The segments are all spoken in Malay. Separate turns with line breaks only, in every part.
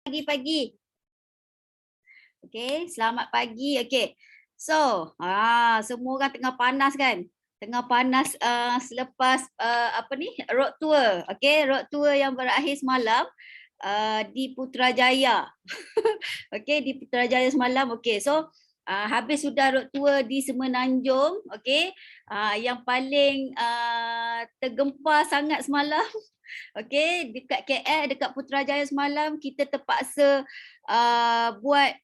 Pagi-pagi. Okey, selamat pagi. Okey. So, semua orang tengah panas kan? Tengah panas selepas apa ni? Road tour. Okey, road tour yang berakhir semalam di Putrajaya. Okey, di Putrajaya semalam. Okey. So, habis sudah road tour di Semenanjung, okey. Yang paling tergempar sangat semalam. Okey, dekat KL, dekat Putrajaya semalam kita terpaksa buat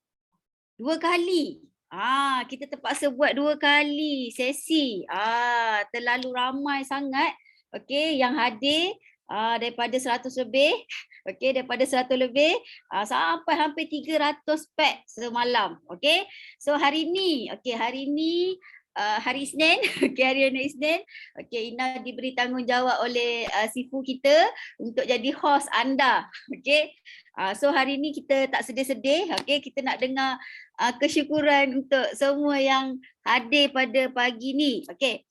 2 kali. Kita terpaksa buat 2 kali sesi. Terlalu ramai sangat, okey, yang hadir daripada 100 lebih, okey, daripada 100 lebih sampai hampir 300 pack semalam, okey. So hari ni, okey, hari ni hari Isnin, okey, hari Isnin, okey, Ina diberi tanggungjawab oleh Sifu kita untuk jadi host anda, okey. So hari ni kita tak sedih-sedih, okey, kita nak dengar kesyukuran untuk semua yang hadir pada pagi ni. Okey.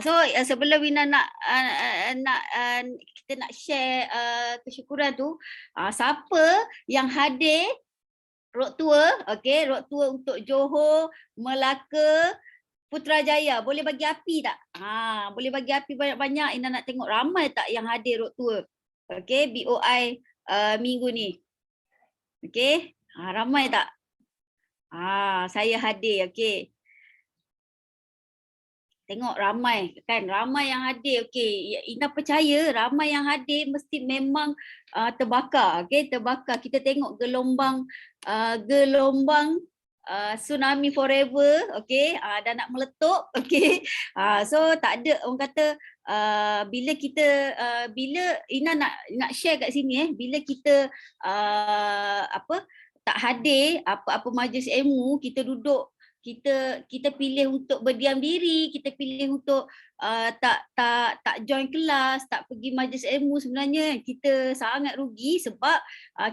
So sebelum Ina kita nak share kesyukuran tu, siapa yang hadir road tour, okey, road tour untuk Johor, Melaka, Putrajaya, boleh bagi api tak? Boleh bagi api banyak-banyak. Ina nak tengok ramai tak yang hadir road tour. Okey, BOI minggu ni. Okey, ramai tak? Saya hadir, okey. Tengok ramai kan, ramai yang hadir, okey. Ina percaya ramai yang hadir mesti memang terbakar, okey, terbakar. Kita tengok gelombang tsunami forever, okey, dah nak meletup, okey. So tak ada orang kata bila kita bila Ina nak share kat sini bila kita tak hadir apa-apa majlis ilmu, kita duduk, kita pilih untuk berdiam diri, kita pilih untuk tak join kelas, tak pergi majlis ilmu, sebenarnya kita sangat rugi sebab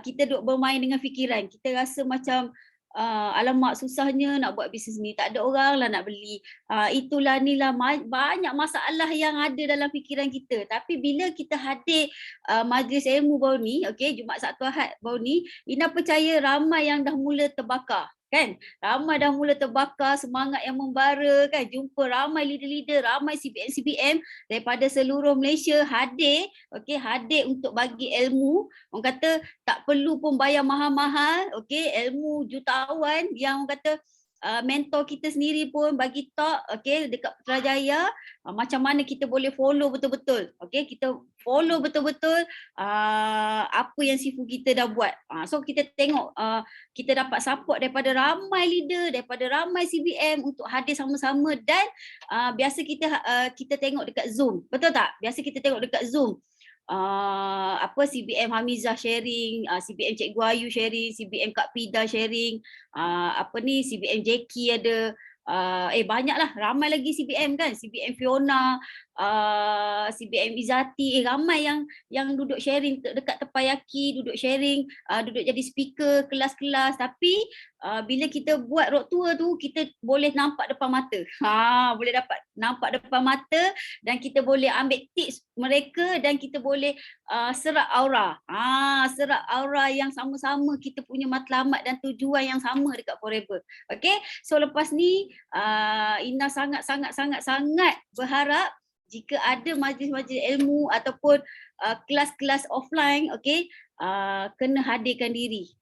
kita duduk bermain dengan fikiran. Kita rasa macam alamak susahnya nak buat bisnes ni, tak ada orang lah nak beli, itulah ni lah, banyak masalah yang ada dalam fikiran kita. Tapi bila kita hadir majlis ilmu baru ni, okey, Jumaat Sabtu Ahad baru ni, Ina percaya ramai yang dah mula terbakar kan, ramai dah mula terbakar, semangat yang membara kan, jumpa ramai leader-leader, ramai CBM daripada seluruh Malaysia hadir, okey, hadir untuk bagi ilmu. Orang kata tak perlu pun bayar mahal-mahal, okey, ilmu jutawan yang orang kata mentor kita sendiri pun bagi talk, okey, dekat Putrajaya, macam mana kita boleh follow betul-betul, okey, kita follow betul-betul apa yang Sifu kita dah buat. So kita tengok kita dapat support daripada ramai leader, daripada ramai CBM untuk hadir sama-sama. Dan biasa kita tengok dekat Zoom, betul tak? Biasa kita tengok dekat Zoom. CBM Hamizah sharing, CBM Cikgu Ayu sharing, CBM Kak Pida sharing, CBM Jackie ada, banyaklah, ramai lagi CBM kan, CBM Fiona, CBM Izati, ramai yang duduk sharing dekat Tepayaki, duduk sharing, duduk jadi speaker kelas-kelas. Tapi bila kita buat road tour tu, kita boleh nampak depan mata. Boleh dapat nampak depan mata dan kita boleh ambil tips mereka dan kita boleh serak aura. Serak aura yang sama-sama kita punya matlamat dan tujuan yang sama dekat Forever. Okay, so lepas ni Ina sangat-sangat berharap jika ada majlis-majlis ilmu ataupun kelas-kelas offline, okay, kena hadirkan diri.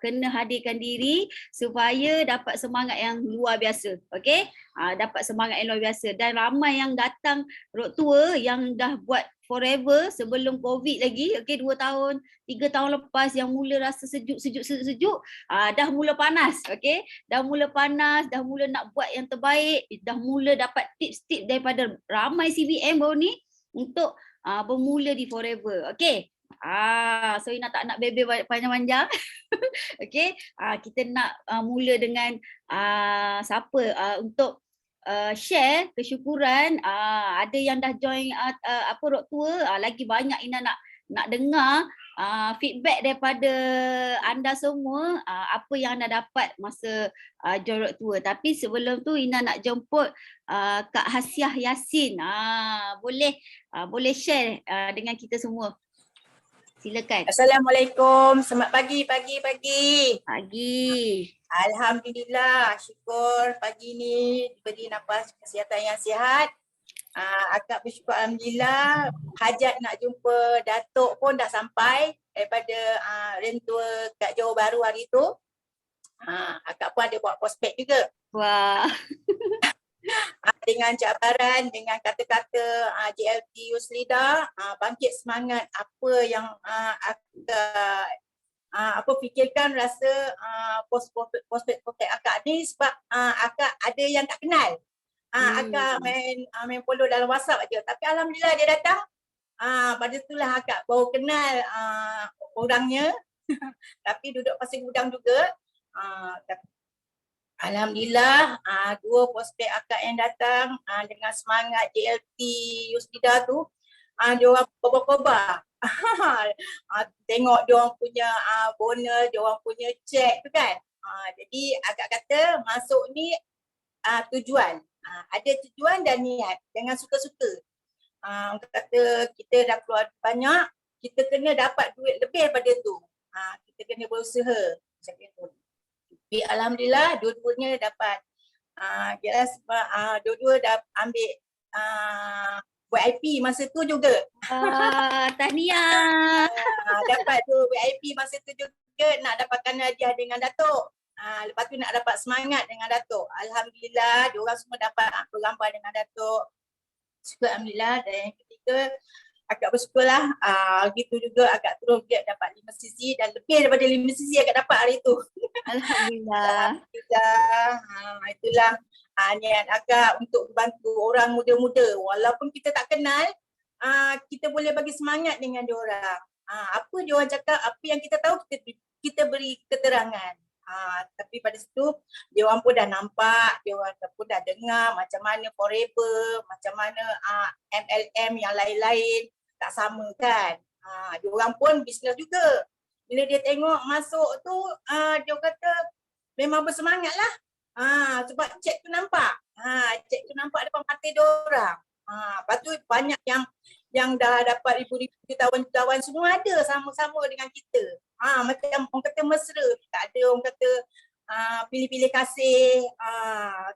Kena hadirkan diri supaya dapat semangat yang luar biasa. Okay, dapat semangat yang luar biasa. Dan ramai yang datang road tour yang dah buat Forever sebelum COVID lagi, okay, 2 tahun, 3 tahun lepas, yang mula rasa sejuk, dah mula panas, okay, dah mula panas, dah mula nak buat yang terbaik, dah mula dapat tips-tips daripada ramai CBM baru ni untuk bermula di Forever, okay. So Ina tak nak bebel panjang-panjang. Okay, kita nak mula dengan siapa untuk share kesyukuran. Ada yang dah join road tour, lagi banyak Ina nak dengar feedback daripada anda semua, apa yang anda dapat masa join road tour. Tapi sebelum tu Ina nak jemput Kak Hasiah Yasin. Boleh share dengan kita semua. Silakan.
Assalamualaikum. Selamat pagi.
Pagi.
Alhamdulillah, syukur pagi ni diberi nafas kesihatan yang sihat. Akak bersyukur Alhamdulillah. Hajat nak jumpa Datuk pun dah sampai daripada rentua kat Johor Bahru hari tu. Akak pun ada buat prospek juga.
Wah.
Dengan cabaran, dengan kata-kata JLT Yuslida, bangkit semangat apa yang akak fikirkan rasa prospek akak ni sebab akak ada yang tak kenal. Akak main follow dalam WhatsApp aja, tapi alhamdulillah dia datang. Pada itulah akak baru kenal orangnya. Tapi duduk pasir gudang juga. Alhamdulillah, dua prospek akak yang datang dengan semangat JLT Yuslida tu, dia orang kobar-kobar. Tengok dia orang punya bonus, dia orang punya cek tu kan. Jadi akak kata masuk ni tujuan. Ada tujuan dan niat, jangan suka-suka. Kata kita dah keluar banyak, kita kena dapat duit lebih daripada tu. Kita kena berusaha. Tapi alhamdulillah dua-duanya dapat. Jelas dua-dua dah ambil VIP masa tu juga.
Tahniah.
Dapat tu VIP masa tu juga, nak dapatkan hadiah dengan Datuk. Lepas tu nak dapat semangat dengan Datuk. Alhamdulillah diorang semua dapat bergambar dengan Datuk. Syukur alhamdulillah. Dan yang ketiga, agak bersyukurlah, gitu juga agak terus get dapat 5 cc dan lebih daripada 5 cc agak dapat hari tu.
Alhamdulillah.
Itulah niat agak untuk bantu orang muda-muda. Walaupun kita tak kenal, kita boleh bagi semangat dengan diorang. Apa diorang cakap, apa yang kita tahu, kita beri keterangan. Tapi pada situ diorang pun dah nampak, diorang pun dah dengar macam mana Forever, macam mana MLM yang lain-lain. Tak sama kan. Diorang pun bisnes juga. Bila dia tengok masuk tu, dia kata memang bersemangat lah. Sebab cek tu nampak. Cek tu nampak depan mata diorang. Lepas tu banyak yang dah dapat ribu-ribu jutawan semua ada sama-sama dengan kita. Macam orang kata mesra. Tak ada orang kata pilih-pilih kasih.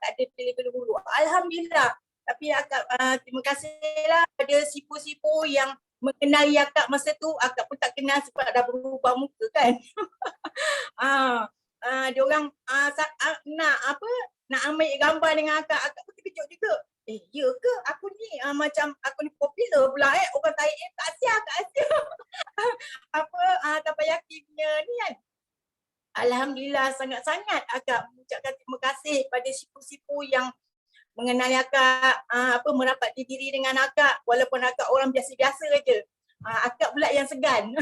Tak ada pilih-pilih hulu. Alhamdulillah. Tapi akak terima kasihlah pada sipu-sipu yang mengenali akak masa tu. Akak pun tak kenal sebab dah berubah muka kan. Diorang nak ambil gambar dengan akak. Akak pun terkejut juga. Ya ke? Aku ni macam aku ni popular pula orang Thai Kak Asia. Tabayaki punya ni kan. Alhamdulillah sangat-sangat akak mengucapkan terima kasih pada sipu-sipu yang mengenali akak, merapat diri dengan akak walaupun akak orang biasa-biasa aja. Akak pula yang segan.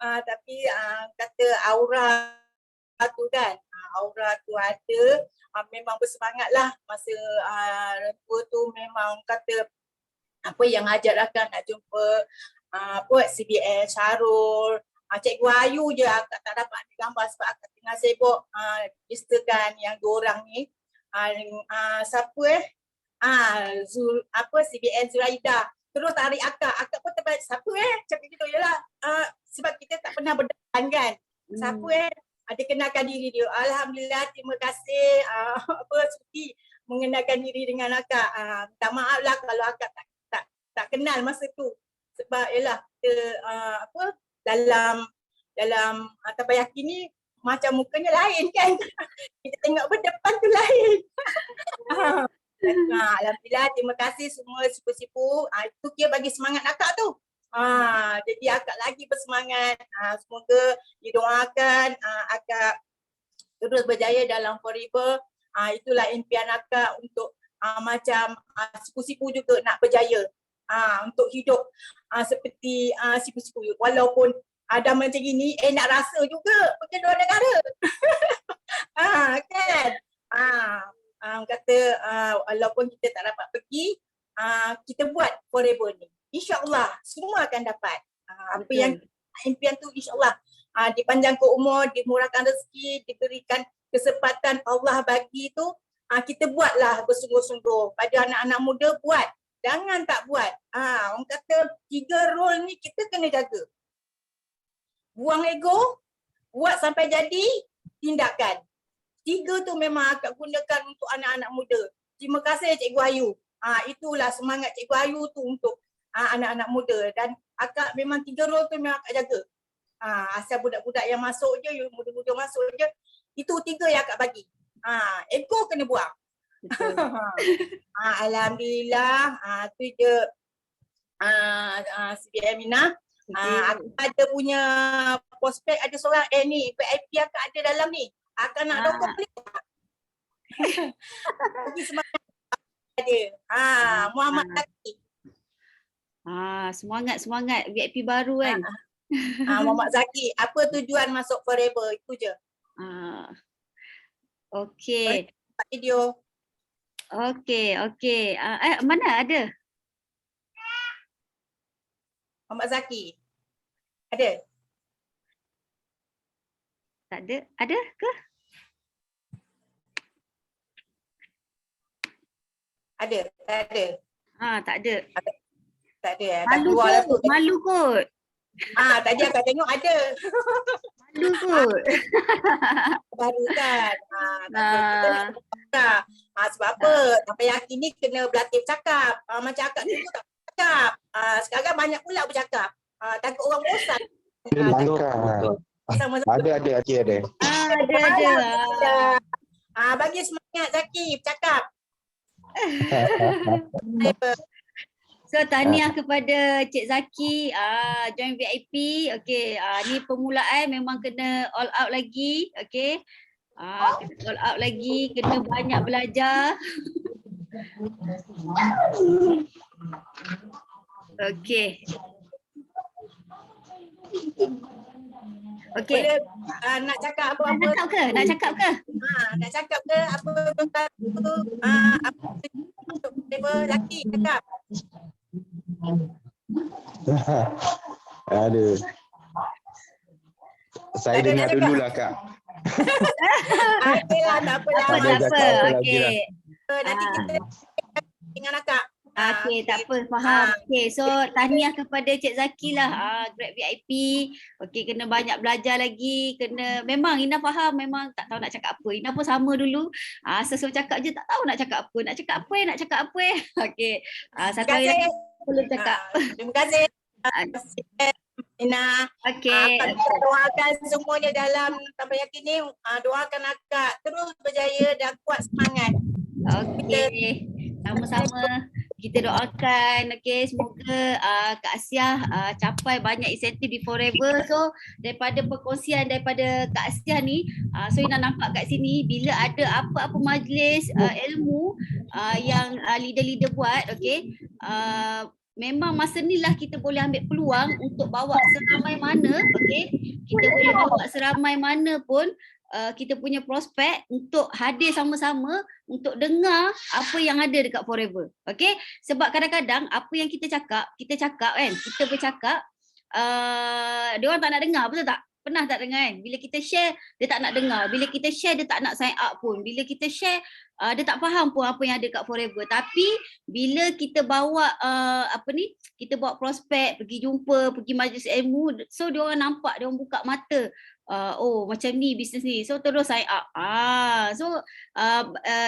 Tapi kata aura tu kan, aura tu ada, memang bersemangatlah masa rentua tu memang kata apa yang ajak akak nak jumpa CBN Syarul, Cikgu Ayu je akak tak dapat gambar sebab akak tengah sibuk listakan yang dua orang ni. Siapa CBN Zuraida terus tarik akak pun terbaik siapa cakap gitu jelah sebab kita tak pernah berdepan kan. Siapa ada kenalkan diri dia. Alhamdulillah, terima kasih Suti mengenalkan diri dengan akak. Minta maaf lah kalau akak tak kenal masa tu sebab yalah kita dalam tabayaki ni macam mukanya lain kan. Kita tengok berdepan tu lain. Alhamdulillah, terima kasih semua sipu-sipu. Itu kira bagi semangat akak tu. Jadi akak lagi bersemangat. Semoga didoakan akak terus berjaya dalam Forever. Itulah impian akak untuk macam sipu-sipu juga nak berjaya. Untuk hidup seperti sipu-sipu. Walaupun ada macam gini, nak rasa juga pergi luar negara. Kan? Kata walaupun kita tak dapat pergi, kita buat Forever ni. InsyaAllah semua akan dapat. Apa yang impian tu insyaAllah dipanjangkan umur, dimurahkan rezeki, diberikan kesempatan Allah bagi tu, kita buatlah bersungguh-sungguh. Pada anak-anak muda buat. Jangan tak buat. Orang kata 3 role ni kita kena jaga. buang ego, buat sampai jadi tindakan. 3 tu memang akak gunakan untuk anak-anak muda. Terima kasih Cikgu Ayu. Itulah semangat Cikgu Ayu tu untuk anak-anak muda, dan akak memang 3 role tu memang akak jaga. Asal budak-budak yang masuk je, muda-muda masuk je, itu 3 yang akak bagi. Ego kena buang.
Betul.
Alhamdulillah, tu je CBM Mina. Aku ada punya prospek, ada seorang ni VIP akak ada dalam ni. Akak nak dokong boleh tak? Bagi semangat dia. Muhammad Zaki.
Semangat VIP baru kan.
Muhammad Zaki, apa tujuan masuk Forever? Itu je.
Okey.
Video.
Okey. Mana ada?
Muhammad Zaki. Ada?
Tak ada? Ada ke?
Ada? Tak ada?
Tak ada.
Tak ada.
Malu kot.
Tadi akak tengok ada.
Malu kot.
Baru kan. Sebab apa? Sampai yakin ni kena berlatih bercakap. Macam akak dulu tak bercakap. Sekarang banyak pula bercakap. Takut orang bosan.
Ada.
Ada. Bagi semangat Zaki bercakap.
So tahniah kepada Cik Zaki join VIP. Okey, ni permulaan memang kena all out lagi. Okey. Kena all out lagi, kena banyak belajar. Okey. Okey.
Boleh nak cakap apa-apa?
Nak cakap ke?
Nak cakap ke apa tentang tu? Apa untuk Zaki cakap?
Aduh. Saya dengar dululah Kak.
Okeylah, tak apalah.
Tak apa. Okey.
Nanti kita dengan akak.
Okey, tak apa, faham. Okey, so tahniah kepada Cik Zaki lah. Grab VIP. Okey, kena banyak belajar lagi. Memang Ina faham, memang tak tahu nak cakap apa. Ina pun sama dulu. Sesuai cakap je tak tahu nak cakap apa. Nak cakap apa. Okey. Satu hari lagi boleh cakap.
Terima kasih. Ina.
Okey.
Akak doakan semuanya dalam sampai yakin ni. Doakan akak terus berjaya dan kuat semangat.
Okey. Sama-sama kita doakan, okey, semoga Kak Asiah capai banyak insentif di Forever. So daripada perkongsian daripada Kak Asiah ni, so Ina nampak kat sini bila ada apa-apa majlis ilmu yang leader-leader buat, okey, memang masa ni lah kita boleh ambil peluang untuk bawa seramai mana, okey, kita boleh bawa seramai mana pun kita punya prospek untuk hadir sama-sama untuk dengar apa yang ada dekat Forever. Okay? Sebab kadang-kadang apa yang kita cakap kan, kita bercakap, dia orang tak nak dengar, betul tak? Pernah tak dengar kan? Bila kita share, dia tak nak dengar. Bila kita share, dia tak nak sign up pun. Bila kita share, dia tak faham pun apa yang ada kat Forever. Tapi bila kita bawa kita bawa prospek, pergi jumpa, pergi majlis ilmu, so dia orang nampak, dia orang buka mata. Macam ni bisnes ni, so terus sign up. So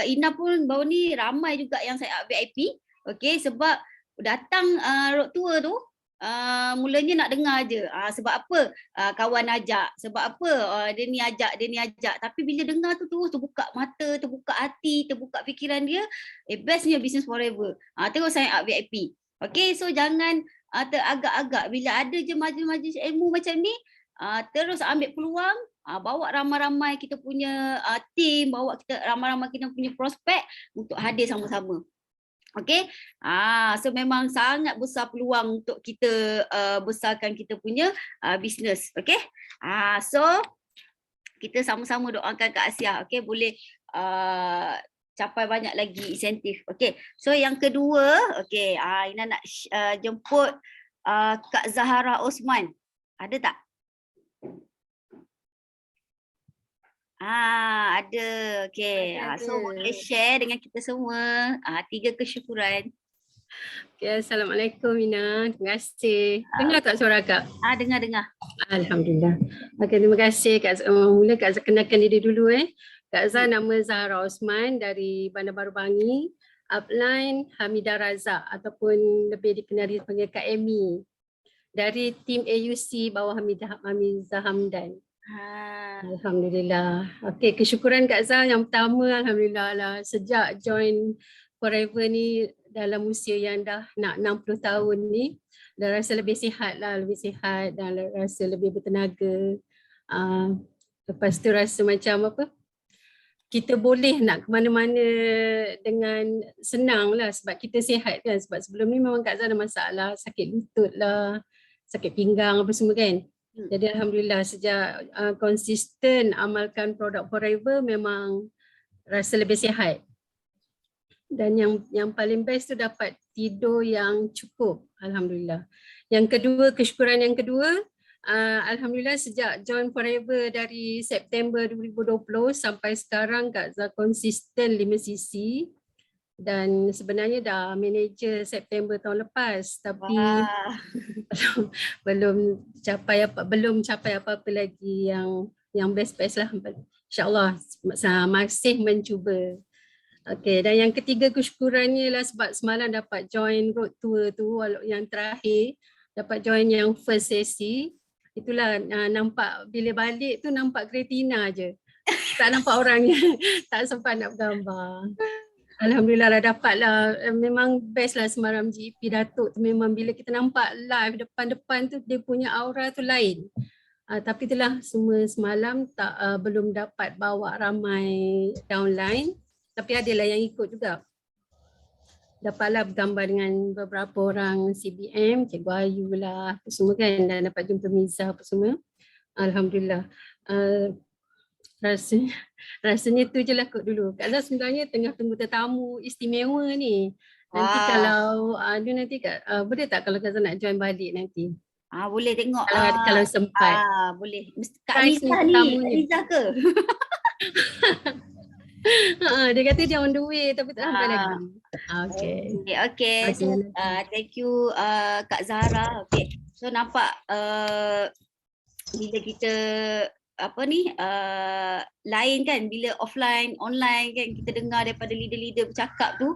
Ina pun baru ni ramai juga yang sign up VIP. Okay, sebab datang road tour tu mulanya nak dengar je. Sebab apa? Kawan ajak. Sebab apa? Dia ni ajak. Tapi bila dengar tu terus terbuka mata, terbuka hati, terbuka fikiran dia, bestnya Business Forever. Terus sign up VIP. Okay, so jangan teragak-agak bila ada je majlis-majlis ilmu macam ni, terus ambil peluang, bawa ramai-ramai kita punya team, bawa kita ramai-ramai kita punya prospek untuk hadir sama-sama. Okay, so memang sangat besar peluang untuk kita besarkan kita punya bisnes. Okay, so kita sama-sama doakan Kak Asiah, okay, boleh capai banyak lagi insentif. Okay, so yang kedua, okay, Ina nak jemput Kak Zahara Osman. Ada tak? Ada. Okey. So boleh share dengan kita semua 3 kesyukuran.
Okay, Assalamualaikum Ina. Terima kasih. Dengar tak suara Kak?
Dengar.
Alhamdulillah. Okey, terima kasih Kak. Mula Kak Zah kenalkan diri dulu Kak Zah nama Zahra Osman dari Bandar Baru Bangi, upline Hamidah Razak ataupun lebih dikenali sebagai Kak Amy dari tim AUC bawah Hamizah Hamdan. Alhamdulillah. Okey, kesyukuran Kak Zah yang pertama, alhamdulillah lah sejak join Forever ni dalam usia yang dah nak 60 tahun ni, dah rasa lebih sihat lah, lebih sihat dan rasa lebih bertenaga. Lepas tu rasa macam apa, kita boleh nak ke mana-mana dengan senang lah sebab kita sihat kan. Sebab sebelum ni memang Kak Zah ada masalah, sakit lutut lah, sakit pinggang apa semua kan. Jadi alhamdulillah sejak konsisten amalkan produk Forever memang rasa lebih sihat. Dan yang paling best tu dapat tidur yang cukup, alhamdulillah. Yang kedua, kesyukuran yang kedua, alhamdulillah sejak join Forever dari September 2020 sampai sekarang Kak Zah konsisten 5cc dan sebenarnya dah manager September tahun lepas tapi belum capai apa-apa lagi yang best lah. InsyaAllah masih mencuba. Okey, dan yang ketiga kesyukurannya lah sebab semalam dapat join road tour tu yang terakhir, dapat join yang first sesi. Itulah nampak bila balik tu nampak Kretina je. Tak nampak orangnya, tak sempat nak bergambar. Alhamdulillah lah dapat lah, memang best lah Semaram GP Datuk tu, memang bila kita nampak live depan-depan tu dia punya aura tu lain. Tapi itulah semua semalam belum dapat bawa ramai downline. Tapi adalah yang ikut juga. Dapatlah bergambar dengan beberapa orang CBM, Cikgu Ayu lah, apa semua kan, dan dapat jumpa Miza apa semua. Alhamdulillah. Rasanya tu je lah kot dulu. Kak Zah sebenarnya tengah tunggu tetamu istimewa ni. Nanti kalau nanti boleh tak kalau Kak Zah nak join balik nanti?
Boleh tengok.
Kalau sempat.
Boleh. Kak Miza ni, Kak Miza ke?
Dia kata dia on the way tapi tak sampai lagi.
Okay. So, thank you Kak Zahra. Okay. So nampak bila kita lain kan, bila offline, online kan, kita dengar daripada leader-leader bercakap tu,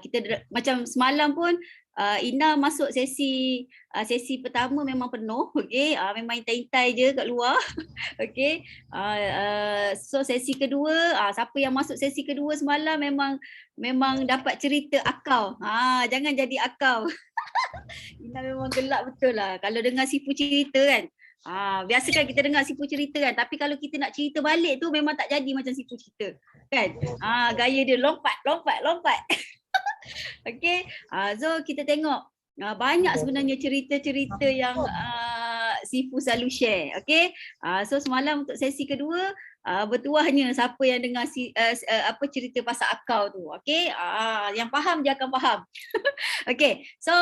kita macam semalam pun Ina masuk sesi pertama memang penuh, okey, memang intai-intai je kat luar. Okey. So sesi kedua, siapa yang masuk sesi kedua semalam memang dapat cerita akau. Jangan jadi akau. Ina memang gelak betul lah kalau dengar Sifu cerita kan. Biasa kan kita dengar Sifu cerita kan, tapi kalau kita nak cerita balik tu memang tak jadi macam Sifu cerita kan. Gaya dia lompat. Okay, so kita tengok banyak sebenarnya cerita-cerita yang Sifu selalu share. Okay, so semalam untuk sesi kedua bertuahnya siapa yang dengar cerita pasal akau tu. Okay, yang faham dia akan faham. Okay, so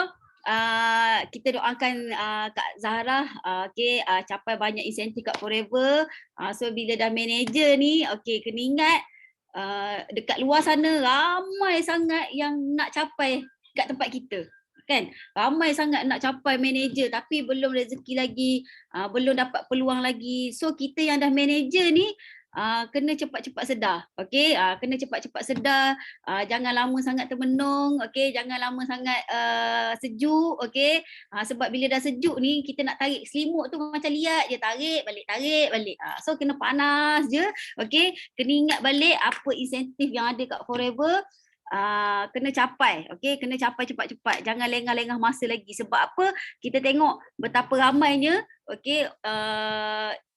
kita doakan Kak Zahra capai banyak insentif kat Forever. So bila dah manager ni, okay, kena ingat dekat luar sana ramai sangat yang nak capai kat tempat kita kan, ramai sangat nak capai manager tapi belum rezeki lagi, belum dapat peluang lagi. So kita yang dah manager ni kena cepat-cepat sedar, okey, kena cepat-cepat sedar, jangan lama sangat termenung, okey, jangan lama sangat sejuk, okey, sebab bila dah sejuk ni kita nak tarik selimut tu macam liat je, tarik balik, so kena panas je, okey, kena ingat balik apa insentif yang ada kat Forever. Kena capai, okey, kena capai cepat-cepat, jangan lengah-lengah masa lagi. Sebab apa? Kita tengok betapa ramainya, okey,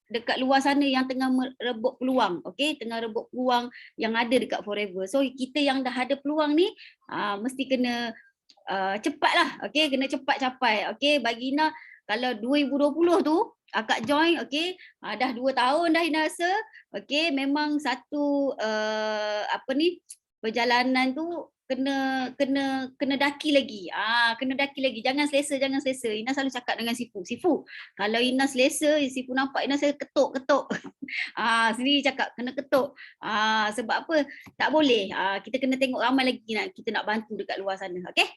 dekat luar sana yang tengah merebut peluang, okey, tengah rebut peluang yang ada dekat Forever. So kita yang dah ada peluang ni mesti kena cepatlah, okey, kena cepat capai. Okey, bagi Ina kalau 2020 tu akak join, okey, dah 2 tahun dah Ina rasa, okey, memang satu perjalanan tu kena daki lagi. Kena daki lagi. Jangan selesa. Ina selalu cakap dengan Sifu, kalau Ina selesa, Sifu nampak Ina saya ketuk. Sendiri cakap kena ketuk. Sebab apa? Tak boleh. Kita kena tengok ramai lagi kita nak bantu dekat luar sana. Okey?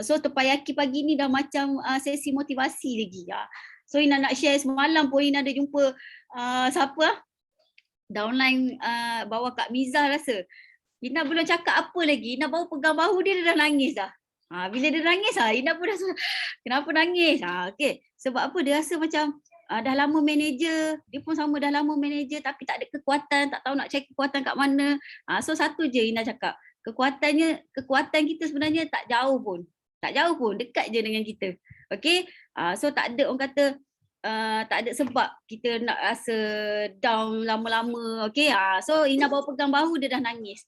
So terpayaki pagi ni dah macam sesi motivasi lagi. So Ina nak share semalam pun Ina ada jumpa siapa downline bawa Kak Miza rasa. Ina belum cakap apa lagi, Ina baru pegang bahu dia dah nangis dah. Bila dia nangis Ina pun rasa kenapa nangis? Okey. Sebab apa dia rasa macam dah lama manager, dia pun sama dah lama manager tapi tak ada kekuatan, tak tahu nak cari kekuatan kat mana. So satu je Ina cakap, kekuatan kita sebenarnya tak jauh pun. Tak jauh pun, dekat je dengan kita. Okey? So tak ada orang kata tak ada sebab kita nak rasa down lama-lama. Okey. So Ina baru pegang bahu dia dah nangis.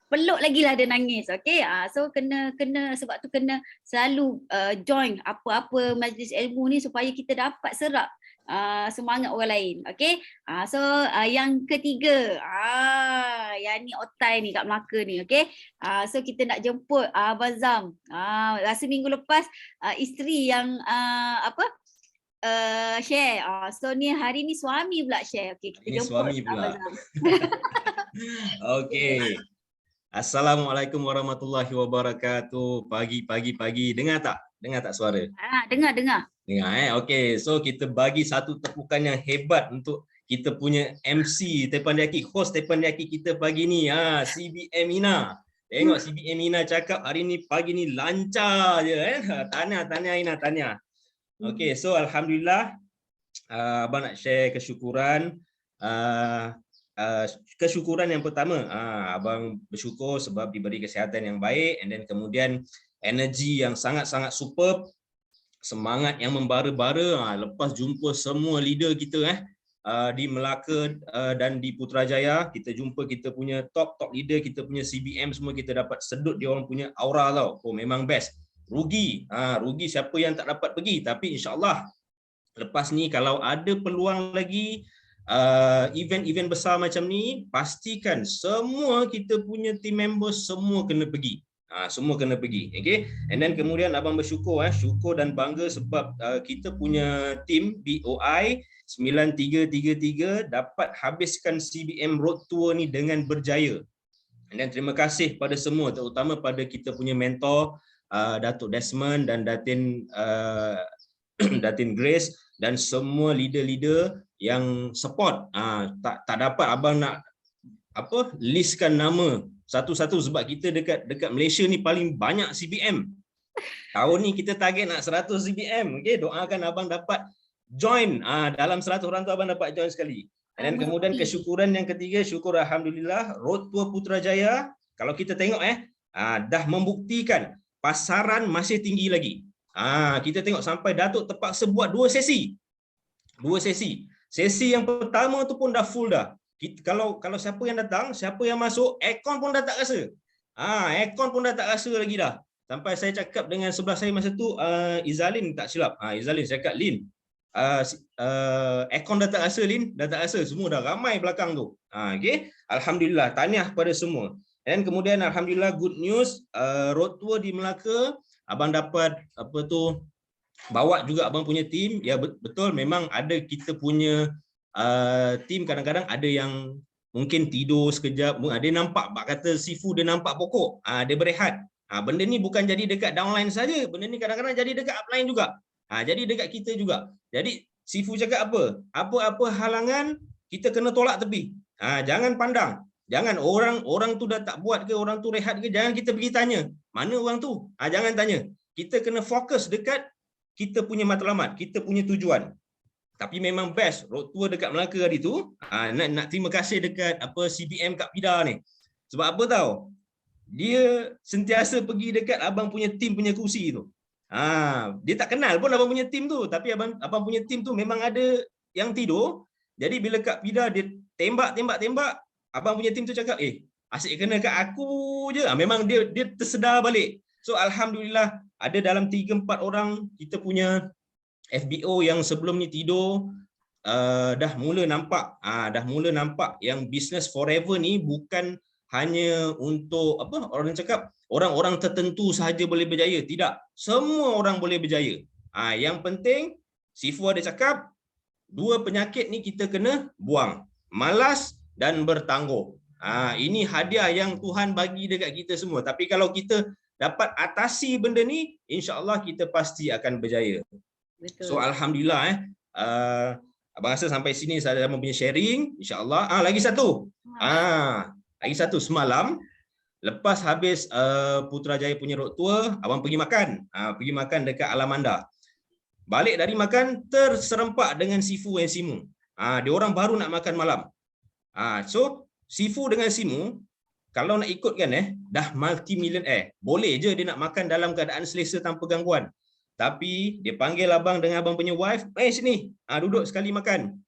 Peluk lagi lah dia nangis. Okey. So kena sebab tu kena selalu join apa-apa majlis ilmu ni supaya kita dapat serap semangat orang lain. Okey. So yang ketiga, yang ni otai ni kat Melaka ni. Okey. So kita nak jemput Abang Zam. Rasa minggu lepas isteri yang share. So ni hari ni suami pula share. Okey, kita
Ini
jemput
suami pula. Okey. Assalamualaikum warahmatullahi wabarakatuh. Pagi. Dengar tak suara?
Dengar.
Dengar Okey. So kita bagi satu tepukan yang hebat untuk kita punya MC Teppanyaki, host Teppanyaki kita pagi ni. CBM Ina. Tengok CBM Ina cakap hari ni pagi ni lancar je Tahniah Ina, tahniah. Okey, so alhamdulillah abang nak share kesyukuran. Kesyukuran yang pertama, abang bersyukur sebab diberi kesihatan yang baik, and then kemudian energi yang sangat-sangat superb, semangat yang membara-bara lepas jumpa semua leader kita di Melaka dan di Putrajaya. Kita jumpa kita punya top leader, kita punya CBM semua, kita dapat sedut dia orang punya aura tau. Memang best. Rugi siapa yang tak dapat pergi, tapi insyaAllah lepas ni kalau ada peluang lagi event-event besar macam ni, pastikan semua kita punya team members semua kena pergi. Semua kena pergi. Okay? And then kemudian abang bersyukur, syukur dan bangga sebab kita punya team BOI 9333 dapat habiskan CBM Road Tour ni dengan berjaya. And then terima kasih pada semua, terutama pada kita punya mentor Datuk Desmond dan Datin Grace dan semua leader-leader yang support. Tak dapat abang nak listkan nama satu-satu sebab kita dekat Malaysia ni paling banyak CBM. Tahun ni kita target nak 100 CBM. Okey, doakan abang dapat join. Dalam 100 orang tu abang dapat join sekali. Dan kemudian kesyukuran yang ketiga, syukur alhamdulillah Road Tour Putrajaya kalau kita tengok dah membuktikan pasaran masih tinggi lagi. Kita tengok sampai Datuk terpaksa buat 2 sesi. Sesi yang pertama tu pun dah full dah. Kalau siapa yang datang, siapa yang masuk, aircon pun dah tak rasa. Aircon pun dah tak rasa lagi dah. Sampai saya cakap dengan sebelah saya masa tu, Izalin tak silap. Izalin saya cakap, Lin, aircon dah tak rasa, Lin, dah tak rasa. Semua dah ramai belakang tu. Okay? Alhamdulillah, tahniah pada semua. Dan kemudian alhamdulillah good news, road tour di Melaka, abang dapat bawa juga abang punya team. Ya betul, memang ada kita punya team kadang-kadang ada yang mungkin tidur sekejap, ada nampak kata Sifu dia nampak pokok, dia berehat. Benda ni bukan jadi dekat downline saja, benda ni kadang-kadang jadi dekat upline juga. Jadi dekat kita juga. Jadi Sifu cakap apa halangan kita kena tolak tepi. Jangan pandang. Jangan orang tu dah tak buat ke, orang tu rehat ke, jangan kita pergi tanya mana orang tu. Jangan tanya. Kita kena fokus dekat kita punya matlamat, kita punya tujuan. Tapi memang best road tour dekat Melaka hari tu. Nak terima kasih dekat CBM Kak Pida ni. Sebab apa tahu? Dia sentiasa pergi dekat abang punya tim punya kursi tu. Dia tak kenal pun abang punya tim tu, tapi abang punya tim tu memang ada yang tidur. Jadi bila Kak Pida dia tembak, abang punya tim tu cakap, asyik kena kat aku je. Memang dia tersedar balik. So alhamdulillah ada dalam 3-4 orang kita punya FBO yang sebelum ni tidur dah mula nampak yang business forever ni bukan hanya untuk orang cakap orang-orang tertentu sahaja boleh berjaya. Tidak, semua orang boleh berjaya. Yang penting Sifu ada cakap 2 penyakit ni kita kena buang, malas dan bertangguh. Ini hadiah yang Tuhan bagi dekat kita semua. Tapi kalau kita dapat atasi benda ni, insya-Allah kita pasti akan berjaya. So
Betul.
alhamdulillah abang rasa sampai sini saya punya sharing, insya-Allah. Lagi satu. Lagi satu, semalam lepas habis Putrajaya punya road tour, abang pergi makan. Pergi makan dekat Alamanda. Balik dari makan terserempak dengan Sifu and Simu. Dia orang baru nak makan malam. So Sifu dengan Simu kalau nak ikutkan dah multi millionaire. Boleh je dia nak makan dalam keadaan selesa tanpa gangguan. Tapi dia panggil abang dengan abang punya wife, sini, duduk sekali makan.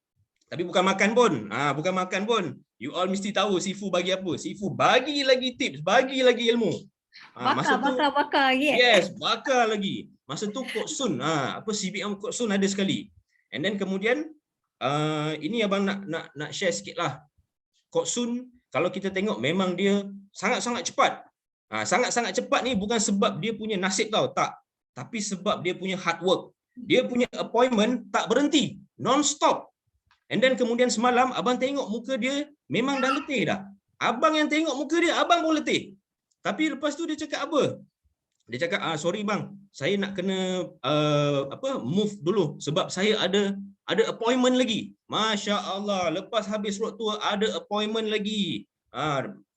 Tapi bukan makan pun. Bukan makan pun. You all mesti tahu Sifu bagi apa. Sifu bagi lagi tips, bagi lagi ilmu.
Bakar lagi.
Yes, bakar lagi. Masa tu Kok Sun, CBM Kok Sun ada sekali. And then kemudian ini abang nak share sikit lah. Kok Sun kalau kita tengok memang dia sangat-sangat cepat. Sangat-sangat cepat ni bukan sebab dia punya nasib tau, tak. Tapi sebab dia punya hard work. Dia punya appointment tak berhenti, non-stop. And then kemudian semalam abang tengok muka dia memang dah letih dah. Abang yang tengok muka dia, abang pun letih. Tapi lepas tu dia cakap apa? Dia cakap, sorry bang, saya nak kena move dulu sebab saya ada appointment lagi. Masya Allah, lepas habis road tour ada appointment lagi.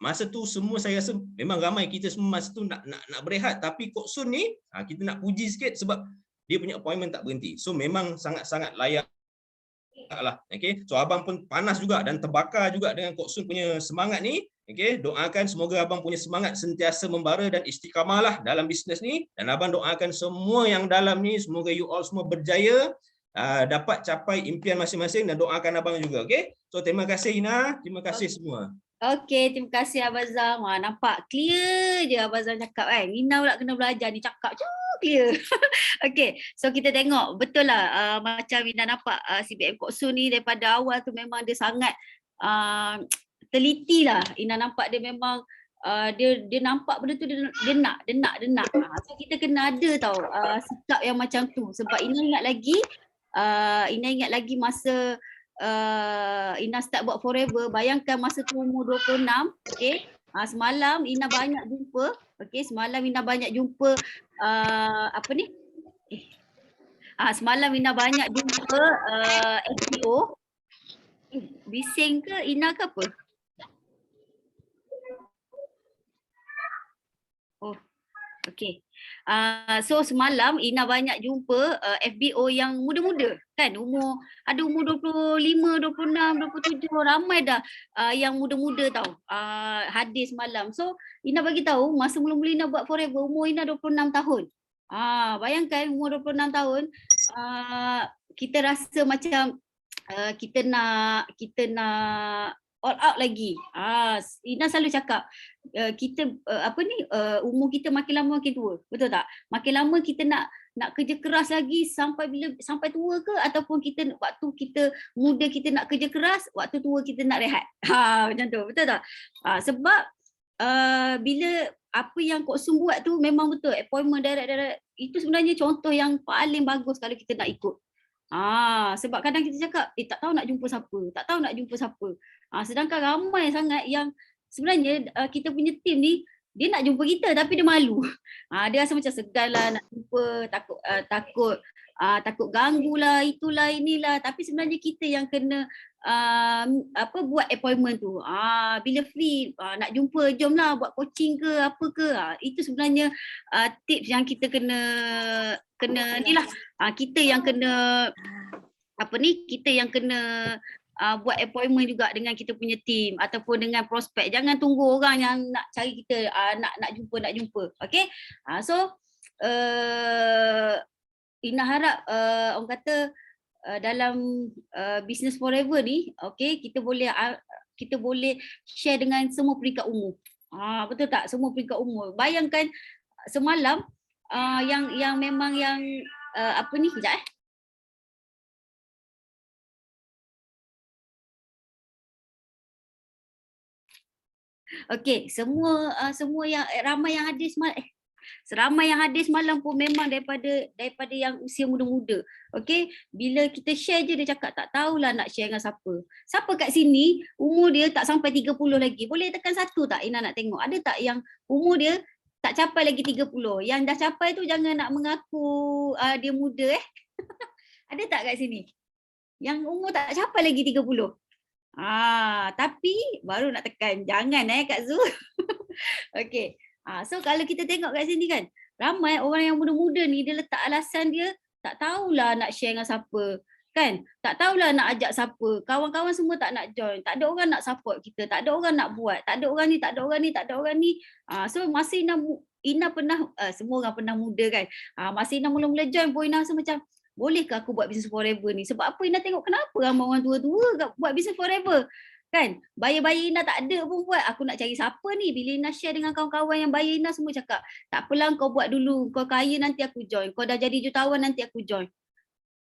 Masa tu semua saya rasa memang ramai kita semua masa tu nak berehat, tapi Kok Sun ni kita nak puji sikit sebab dia punya appointment tak berhenti. So memang sangat-sangat layak lah. Okay, so abang pun panas juga dan terbakar juga dengan Kok Sun punya semangat ni. Okay, doakan semoga abang punya semangat sentiasa membara dan istiqamah lah dalam bisnes ni, dan abang doakan semua yang dalam ni semoga you all semua berjaya, dapat capai impian masing-masing, dan doakan abang juga. Okay, so terima kasih Ina, terima kasih semua.
Okey, terima kasih Abang Zam. Nampak clear je Abang Zam cakap kan. Ina pula kena belajar ni cakap clear. Okey, so kita tengok betul lah macam Ina nampak CBM Kok Sun ni daripada awal tu memang dia sangat teliti lah. Ina nampak dia memang dia nampak benda tu dia nak. So kita kena ada tau sikap yang macam tu, sebab Ina ingat lagi masa Ina start buat Forever. Bayangkan masa tu umur 26. Okay, semalam Ina banyak jumpa. Okay, semalam Ina banyak jumpa semalam Ina banyak jumpa FBO. Bising ke Ina ke apa? Oh, okay. So semalam Ina banyak jumpa FBO yang muda-muda kan, ada umur 25, 26, 27, ramai dah yang muda-muda tau hadir semalam. So Ina bagi tahu masa mula-mula Ina buat Forever umur Ina 26 tahun. Bayangkan umur 26 tahun kita rasa macam kita nak all out lagi. Ina selalu cakap kita umur kita makin lama makin tua, betul tak? Makin lama kita nak kerja keras lagi sampai tua ke, ataupun kita waktu kita muda kita nak kerja keras, waktu tua kita nak rehat. Macam tu, betul tak? Sebab bila apa yang Kok Sun buat tu memang betul, appointment direct itu sebenarnya contoh yang paling bagus kalau kita nak ikut. Sebab kadang kita cakap tak tahu nak jumpa siapa. Sedangkan ramai sangat yang sebenarnya kita punya tim ni dia nak jumpa kita tapi dia malu. Dia rasa macam segan lah nak jumpa, takut ganggu lah, itulah inilah, tapi sebenarnya kita yang kena buat appointment tu. Bila free nak jumpa, jom lah buat coaching ke apa ke. Itu sebenarnya tips yang kita kena ni lah. Kita yang kena buat appointment juga dengan kita punya team ataupun dengan prospek. Jangan tunggu orang yang nak cari kita nak jumpa. Okay, so Ina harap orang kata dalam Business Forever ni, okay, kita boleh share dengan semua peringkat umur. Betul tak? Semua peringkat umur. Bayangkan semalam yang memang yang kejap Okey, semua yang ramai yang hadir semalam pun memang daripada yang usia muda-muda. Okey, bila kita share je dia cakap tak tahulah nak share dengan siapa. Siapa kat sini umur dia tak sampai 30 lagi? Boleh tekan satu tak? Ina nak tengok. Ada tak yang umur dia tak capai lagi 30? Yang dah capai tu jangan nak mengaku dia muda Ada tak kat sini? Yang umur tak capai lagi 30. Tapi baru nak tekan. Jangan Kak Zu. Okey. So kalau kita tengok kat sini kan, ramai orang yang muda-muda ni dia letak alasan dia tak tahulah nak share dengan siapa. Kan? Tak tahulah nak ajak siapa. Kawan-kawan semua tak nak join. Tak ada orang nak support kita. Tak ada orang nak buat. Tak ada orang ni, tak ada orang ni, tak ada orang ni. So masa Ina pernah, semua orang pernah muda kan. Masa Ina mula-mula join pun Ina rasa macam, bolehkah aku buat business forever ni? Sebab apa Ina tengok kenapa ramai orang tua-tua buat business forever? Kan? Bayar-bayar Ina tak ada pun buat. Aku nak cari siapa ni? Bila Ina share dengan kawan-kawan yang bayar Ina semua cakap, tak apalah kau buat dulu. Kau kaya nanti aku join. Kau dah jadi jutawan nanti aku join.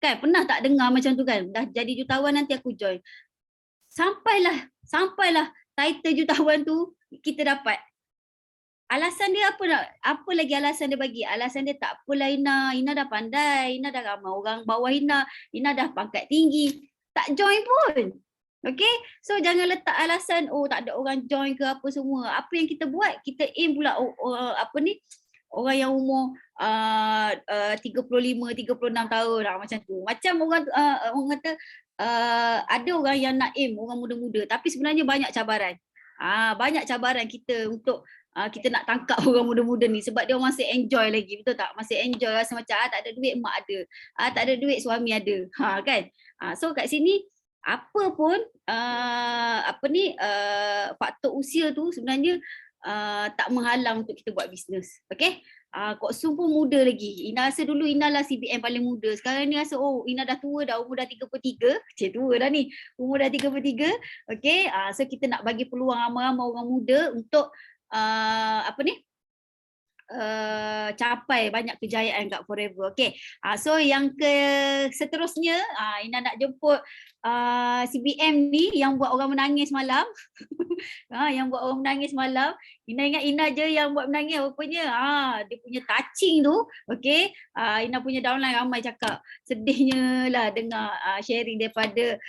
Kan? Pernah tak dengar macam tu kan? Dah jadi jutawan nanti aku join. Sampailah title jutawan tu kita dapat. Alasan dia apa lagi alasan dia bagi? Alasan dia tak apalah Ina dah pandai, Ina dah ramai orang bawah Ina dah pangkat tinggi. Tak join pun. Okay, so jangan letak alasan tak ada orang join ke apa semua. Apa yang kita buat, kita aim pula orang yang umur 35, 36 tahun macam tu. Macam orang kata ada orang yang nak aim orang muda-muda tapi sebenarnya banyak cabaran. Banyak cabaran kita untuk kita nak tangkap orang muda-muda ni sebab dia masih enjoy lagi, betul tak? Masih enjoy, rasa macam tak ada duit mak ada, tak ada duit suami ada. Kan? So kat sini apa pun faktor usia tu sebenarnya tak menghalang untuk kita buat bisnes. Okey? Kok Su pun muda lagi. Ina rasa dulu Ina lah CBM paling muda. Sekarang ni rasa Ina dah tua dah, umur dah 33. Cik tua dah ni. Umur dah 33. Okey? So kita nak bagi peluang ramai-ramai orang muda untuk capai banyak kejayaan kat Forever. Okay. So yang seterusnya Ina nak jemput CBM ni yang buat orang menangis malam. Yang buat orang menangis malam. Ina ingat Ina je yang buat menangis rupanya. Dia punya touching tu. Okay. Ina punya downline ramai cakap. Sedihnya lah dengar sharing daripada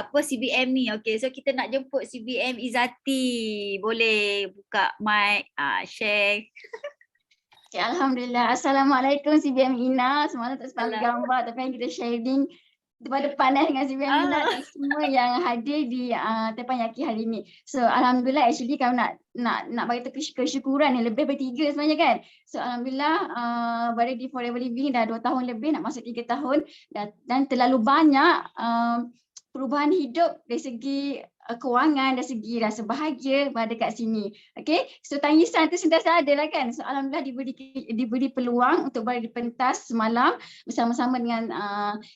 CBM ni. Okay. So kita nak jemput CBM Izzati. Boleh buka mic, share.
Okay, Alhamdulillah. Assalamualaikum CBM Ina. Semalam tak sempat gambar tapi kita sharing depan-depan dengan CBM Ina dan semua yang hadir di Tepan Yaki hari ini. So Alhamdulillah actually kalau nak bagi kesyukuran ni lebih bertiga sebenarnya kan. So Alhamdulillah berada di Forever Living dah 2 tahun lebih, nak masuk 3 tahun dan terlalu banyak perubahan hidup dari segi kewangan, dari segi rasa bahagia berada kat sini. Okay, so tangisan tu sentiasa ada lah kan. So Alhamdulillah diberi peluang untuk berada di pentas semalam bersama-sama dengan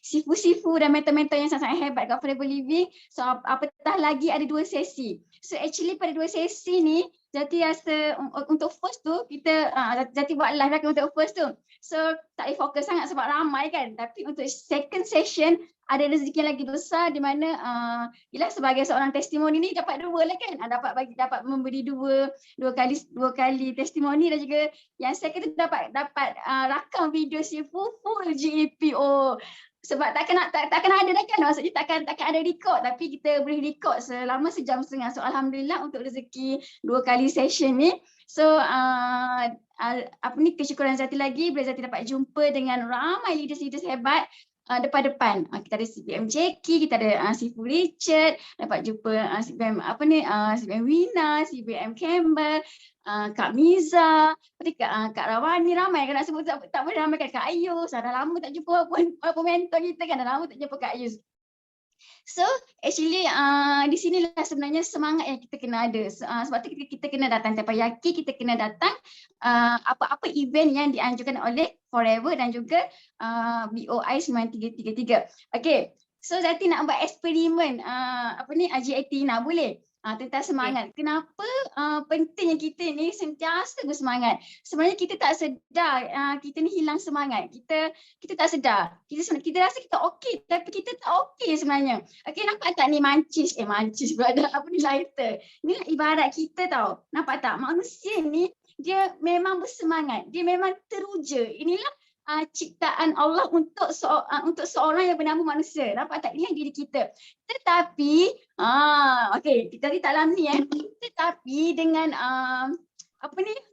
sifu-sifu dan mentor-mentor yang sangat-sangat hebat kat Forever Living. So apatah lagi ada 2 sesi. So actually pada 2 sesi ni Jati rasa untuk first tu kita Jati buat live lagi untuk first tu. So tak boleh fokus sangat sebab ramai kan. Tapi untuk second session ada rezeki yang lagi besar di mana ialah sebagai seorang testimoni ni dapat 2 lah kan. Dapat memberi dua kali testimoni dan juga yang second tu dapat rakam video si full GEPO. Sebab takkan ada dah kan, maksudnya takkan ada record tapi kita boleh record selama sejam setengah. So Alhamdulillah untuk rezeki 2 kali session ni. So kesyukuran Zati lagi bila Zati dapat jumpa dengan ramai leaders hebat depan-depan. Kita ada CBM Jackie, kita ada Sifu Richard, dapat jumpa CBM CBM Wina, CBM Campbell, Kak Miza, Kak Rawani, ramai kan nak sebut tak boleh ramai kan, Kak Ayus. Dah lama tak jumpa walaupun mentor kita kan, dah lama tak jumpa Kak Ayus. So actually di sinilah sebenarnya semangat yang kita kena ada. Sebab tu kita kena datang Tepan Yaki, kita kena datang apa-apa event yang dianjurkan oleh Forever dan juga BOI 9333. Okay, so Zati nak buat eksperimen GIT Ina boleh? Tentang semangat. Okay. Kenapa pentingnya kita ni sentiasa bersemangat? Sebenarnya kita tak sedar kita ni hilang semangat. Kita tak sedar. Kita rasa kita okey tapi kita tak okey sebenarnya. Okey, nampak tak ni mancis berada lighter. Ni ibarat kita tau. Nampak tak? Manusia ni dia memang bersemangat. Dia memang teruja. Inilah ciptaan Allah untuk seorang yang bernama manusia. Nampak tak? Inilah diri kita. Tetapi okey, kita tak dalam ni tetapi dengan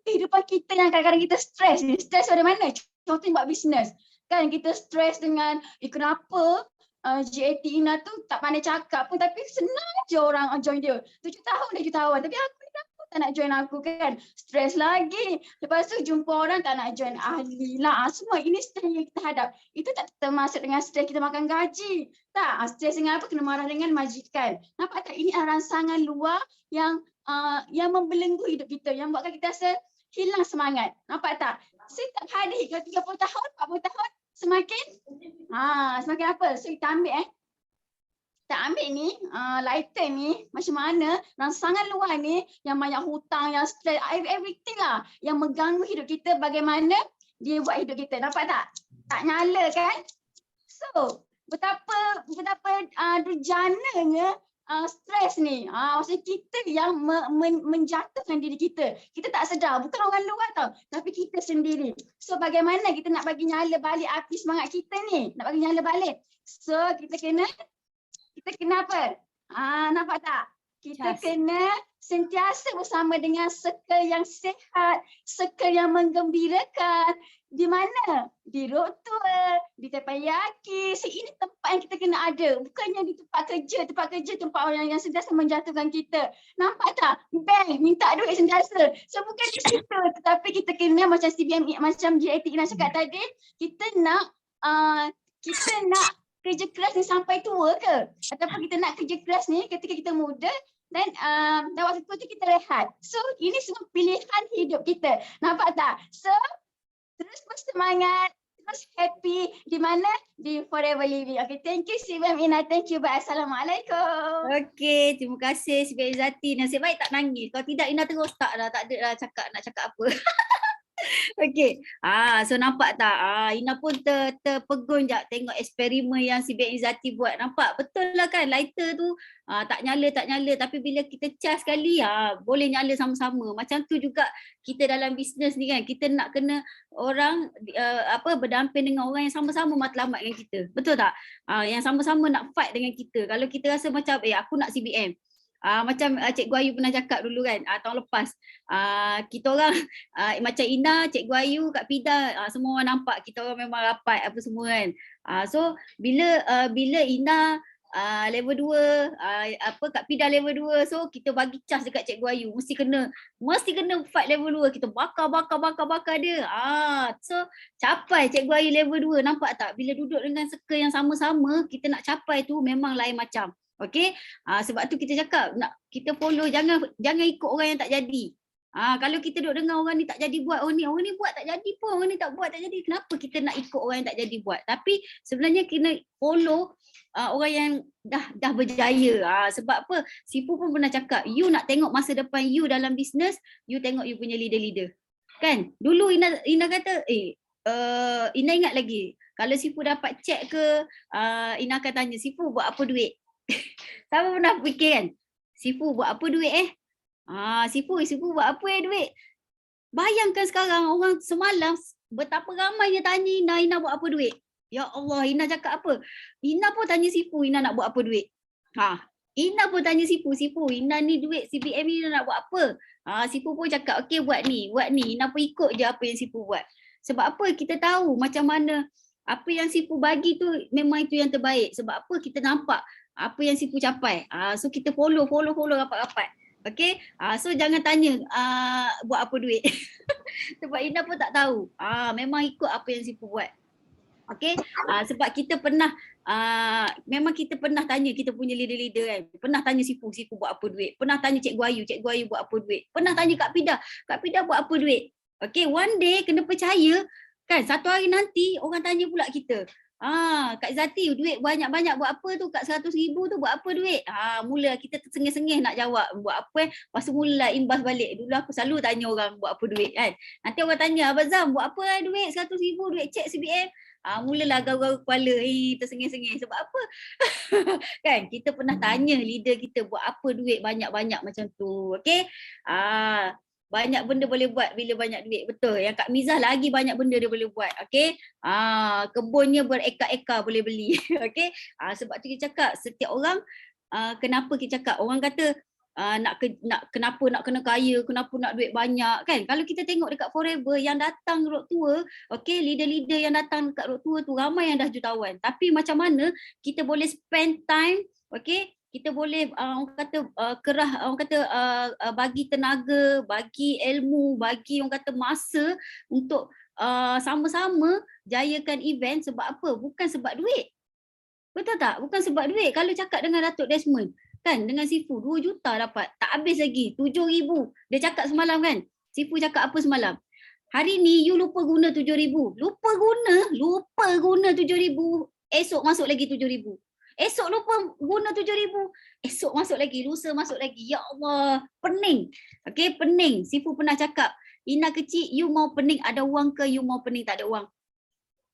kehidupan kita yang kadang-kadang kita stres pada mana? Contohnya buat bisnes. Kan kita stres dengan kenapa GAT Ina tu tak pandai cakap pun tapi senang je orang join dia. 7 tahun dah jutawan tapi aku ni kenapa tak nak join aku kan. Stres lagi. Lepas tu jumpa orang tak nak join ahli lah. Semua ini stres yang kita hadap. Itu tak termasuk dengan stres kita makan gaji. Tak, stres dengan apa? Kena marah dengan majikan. Nampak tak? Ini rangsangan luar yang membelenggu hidup kita. Yang buatkan kita rasa hilang semangat. Nampak tak? Setiap hari, kalau 30 tahun, 40 tahun, semakin apa? So kita ambil kita ambil ni, lighter ni, macam mana rangsangan luar ni, yang banyak hutang, yang stress, everything lah, yang mengganggu hidup kita, bagaimana dia buat hidup kita. Nampak tak? Tak nyala kan? So, betapa durjananya stres ni. Maksudnya kita yang menjatuhkan diri kita. Kita tak sedar, bukan orang luar tau, tapi kita sendiri. So bagaimana kita nak bagi nyala balik api semangat kita ni? Nak bagi nyala balik. So kita kena apa? Nampak tak? Kita kena sentiasa bersama dengan circle yang sihat, circle yang menggembirakan. Di mana? Di Rotua, di Teppanyaki. Ini tempat yang kita kena ada. Bukannya di tempat kerja, tempat orang yang sentiasa menjatuhkan kita. Nampak tak? Bank minta duit sentiasa. So bukan di situ. Tetapi kita kena macam CBM, macam GAT Ina cakap tadi, kita nak kerja keras ni sampai tua ke? Ataupun kita nak kerja keras ni ketika kita muda dan waktu tu kita rehat. So ini semua pilihan hidup kita. Nampak tak? So terus bersemangat, terus happy di mana? Di Forever Living. Okay, thank you CBM Ina. Thank you. Bye. Assalamualaikum.
Okay, terima kasih CBM Izzati. Nasib baik tak nangis. Kalau tidak Ina terus tak ada lah nak cakap apa. Okay, so nampak tak? Ina pun terpegun je tengok eksperimen yang CBM Izzati buat. Nampak? Betul lah kan? Lighter tu tak nyala. Tapi bila kita cas sekali, boleh nyala sama-sama. Macam tu juga kita dalam bisnes ni kan. Kita nak kena orang berdamping dengan orang yang sama-sama matlamat dengan kita. Betul tak? Yang sama-sama nak fight dengan kita. Kalau kita rasa macam, aku nak CBM. Macam Cikgu Ayu pernah cakap dulu kan, tahun lepas kita orang macam Ina, Cikgu Ayu, Kak Pida, semua orang nampak kita orang memang rapat apa semua kan. So bila Ina level 2, Kak Pida level 2, so kita bagi cas dekat Cikgu Ayu, mesti kena fight level 2, kita bakar dia. So capai Cikgu Ayu level 2, nampak tak? Bila duduk dengan circle yang sama-sama, kita nak capai tu memang lain macam. Okay, sebab tu kita cakap kita follow, jangan ikut orang yang tak jadi. Kalau kita duduk dengan orang ni tak jadi buat, orang ni buat tak jadi pun, orang ni tak buat tak jadi, kenapa kita nak ikut orang yang tak jadi buat? Tapi sebenarnya kena follow orang yang dah berjaya. Sebab apa? Sifu pun pernah cakap, you nak tengok masa depan you dalam bisnes, you tengok you punya leader-leader. Kan? Dulu Ina kata, Ina ingat lagi, kalau Sifu dapat cek ke, Ina akan tanya, Sifu buat apa duit? Siapa pernah fikir kan? Sifu buat apa duit Sifu buat apa duit? Bayangkan sekarang orang semalam betapa ramainya tanya Ina buat apa duit? Ya Allah, Ina cakap apa? Ina pun tanya Sifu, Ina nak buat apa duit? Ina pun tanya Sifu, Ina ni duit CBM ni nak buat apa? Sifu pun cakap, okey buat ni. Ina pun ikut je apa yang Sifu buat. Sebab apa? Kita tahu macam mana apa yang Sifu bagi tu memang itu yang terbaik. Sebab apa? Kita nampak apa yang Sifu capai. So kita follow rapat-rapat. Okay, so jangan tanya buat apa duit. Sebab Ina pun tak tahu. Memang ikut apa yang Sifu buat. Okay, sebab kita pernah memang kita pernah tanya kita punya leader-leader kan. Pernah tanya Sifu buat apa duit. Pernah tanya Cikgu Ayu buat apa duit. Pernah tanya Kak Pida buat apa duit. Okay, one day kena percaya kan, satu hari nanti orang tanya pula kita. Kak Izzati duit banyak-banyak buat apa tu? Kat 100,000 tu buat apa duit? Mula kita tersengih-sengih nak jawab buat apa. Lepas tu mula imbas balik. Dulu aku selalu tanya orang buat apa duit kan. Nanti orang tanya, Abang Zam buat apa duit 100,000 duit cek CBM? Mulalah garau-garau kepala, tersengih-sengih. Sebab apa? Kan kita pernah tanya leader kita buat apa duit banyak-banyak macam tu. Okay. Banyak benda boleh buat bila banyak duit. Betul. Yang Kak Mizah lagi banyak benda dia boleh buat. Okay. Kebunnya berekar-ekar boleh beli. Okay. Sebab tu kita cakap setiap orang, kenapa kita cakap, orang kata kenapa nak kena kaya, kenapa nak duit banyak kan. Kalau kita tengok dekat Forever yang datang road tour, okey, leader-leader yang datang dekat road tour tu ramai yang dah jutawan. Tapi macam mana kita boleh spend time, okey, kita boleh orang kata bagi tenaga, bagi ilmu, bagi orang kata masa untuk sama-sama jayakan event. Sebab apa? Bukan sebab duit. Betul tak? Bukan sebab duit. Kalau cakap dengan Datuk Desmond, kan, dengan Sifu 2 juta dapat, tak habis lagi, 7,000. Dia cakap semalam kan, Sifu cakap apa semalam? Hari ni you lupa guna 7,000. Lupa guna 7,000. Esok masuk lagi 7,000. Esok lupa guna 7,000. Esok masuk lagi, lusa masuk lagi. Ya Allah, pening. Okay, pening. Sifu pernah cakap, Ina kecil, you mau pening ada wang ke, you mau pening tak ada wang?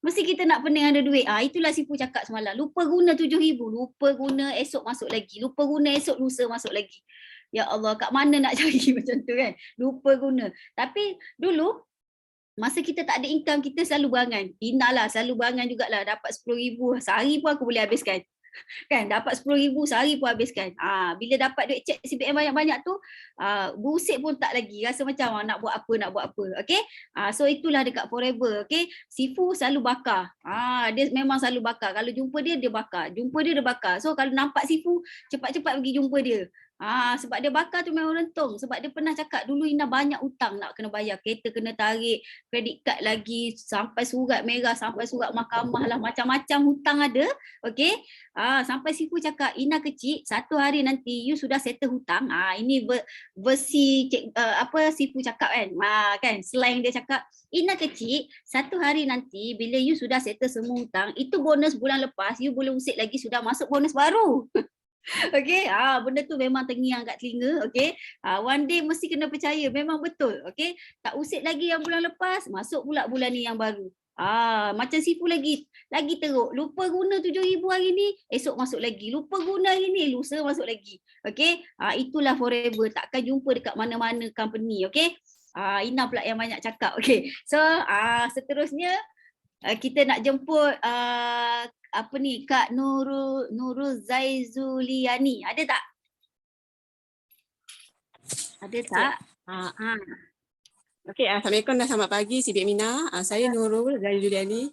Mesti kita nak pening ada duit. Itulah Sifu cakap semalam. Lupa guna 7,000. Lupa guna esok masuk lagi. Lupa guna esok lusa masuk lagi. Ya Allah, kat mana nak cari macam tu kan? Lupa guna. Tapi dulu, masa kita tak ada income, kita selalu berangan. Ina lah, selalu berangan jugalah. Dapat 10,000. Sehari pun aku boleh habiskan. Kan, dapat 10,000 sehari pun habiskan. Bila dapat duit cek CBM banyak-banyak tu, busik pun tak lagi. Rasa macam nak buat apa. Okay. So itulah dekat Forever. Okay. Sifu selalu bakar. Dia memang selalu bakar. Kalau jumpa dia bakar. Dia bakar. So kalau nampak Sifu, cepat-cepat pergi jumpa dia. Sebab dia bakar tu memang rentung. Sebab dia pernah cakap dulu Ina banyak hutang nak kena bayar. Kereta kena tarik, kredit kad lagi, sampai surat merah, sampai surat mahkamah lah, macam-macam hutang ada. Okay. Sampai Sifu cakap, Ina kecil, satu hari nanti you sudah settle hutang. Ini versi Sifu cakap kan. Kan slang dia cakap, Ina kecil, satu hari nanti bila you sudah settle semua hutang, itu bonus bulan lepas you boleh usik lagi, sudah masuk bonus baru. Okay, benda tu memang terngiang kat telinga. Okay, one day mesti kena percaya, memang betul. Okay, tak usik lagi yang bulan lepas, masuk pula bulan ni yang baru. Macam Sifu lagi teruk. Lupa guna 7,000 hari ni, esok masuk lagi. Lupa guna hari ni, lusa masuk lagi. Okay, itulah Forever. Takkan jumpa dekat mana-mana company. Okay, Ina pula yang banyak cakap. Okay, so seterusnya kita nak jemput Kak Nurul Zaizuliani. Ada tak? Ada tak?
Okey, Assalamualaikum dan selamat pagi CBM Ina. Saya Nurul Zaizuliani.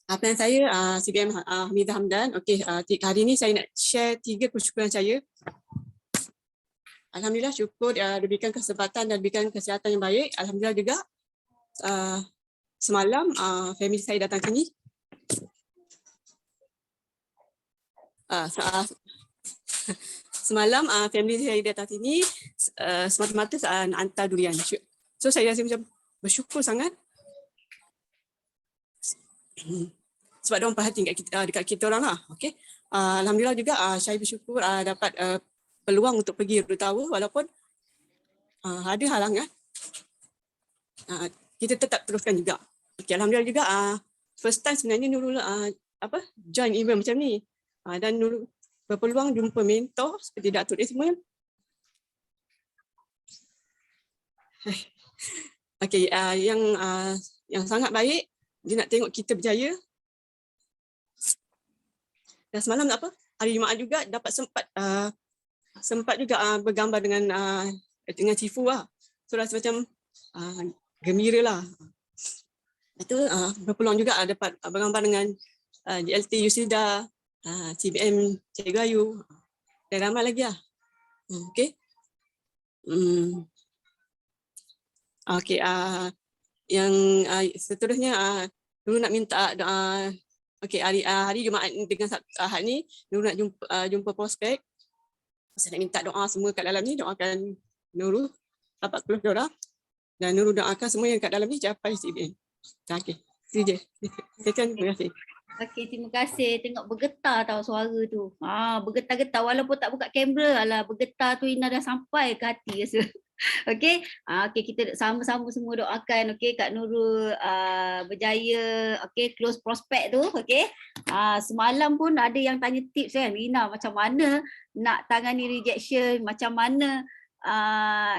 Plan saya CBM Hamidah Hamdan. Okey, hari ini saya nak share 3 kesyukuran saya. Alhamdulillah, syukur diberikan kesempatan dan diberikan kesihatan yang baik. Alhamdulillah juga semalam family saya datang sini. Semalam family saya datang sini semata-mata nak hantar durian. So saya rasa macam bersyukur sangat sebab diorang perhati dekat kita orang lah. Okay. Alhamdulillah juga saya bersyukur dapat peluang untuk pergi Road Tower walaupun ada halangan. Kita tetap teruskan juga. Okay, Alhamdulillah juga first time sebenarnya Nurul join event macam ni. Dan Nurul berpeluang jumpa mentor seperti Datuk Desmond. Okay, yang sangat baik, dia nak tengok kita berjaya. Dan semalam hari Jumaat juga dapat sempat juga bergambar dengan Sifu lah. So rasa macam gembira lah. Itu berpeluang juga dapat bergambar dengan JLT Yusida, CBM Cikgu Ayu dan ramai lagi lah. Okay. Okay. Yang seterusnya dulu nak minta doa. Okay, hari Jumaat dengan Ahad ni Nurul nak jumpa prospek. Saya nak minta doa semua kat dalam ni, doakan Nurul dapat keluar diorang dan Nurul doakan semua yang kat dalam ni capai CBM. Okey, itu je. Terima kasih.
Okey, terima kasih. Tengok bergetar tau suara tu. Bergetar-getar walaupun tak buka kamera. Alah, bergetar tu Ina dah sampai ke hati rasa. Okey. Okey, kita sama-sama semua doakan okey Kak Nurul berjaya, okey, close prospect tu, okey. Semalam pun ada yang tanya tips kan, Ina macam mana nak tangani rejection, macam mana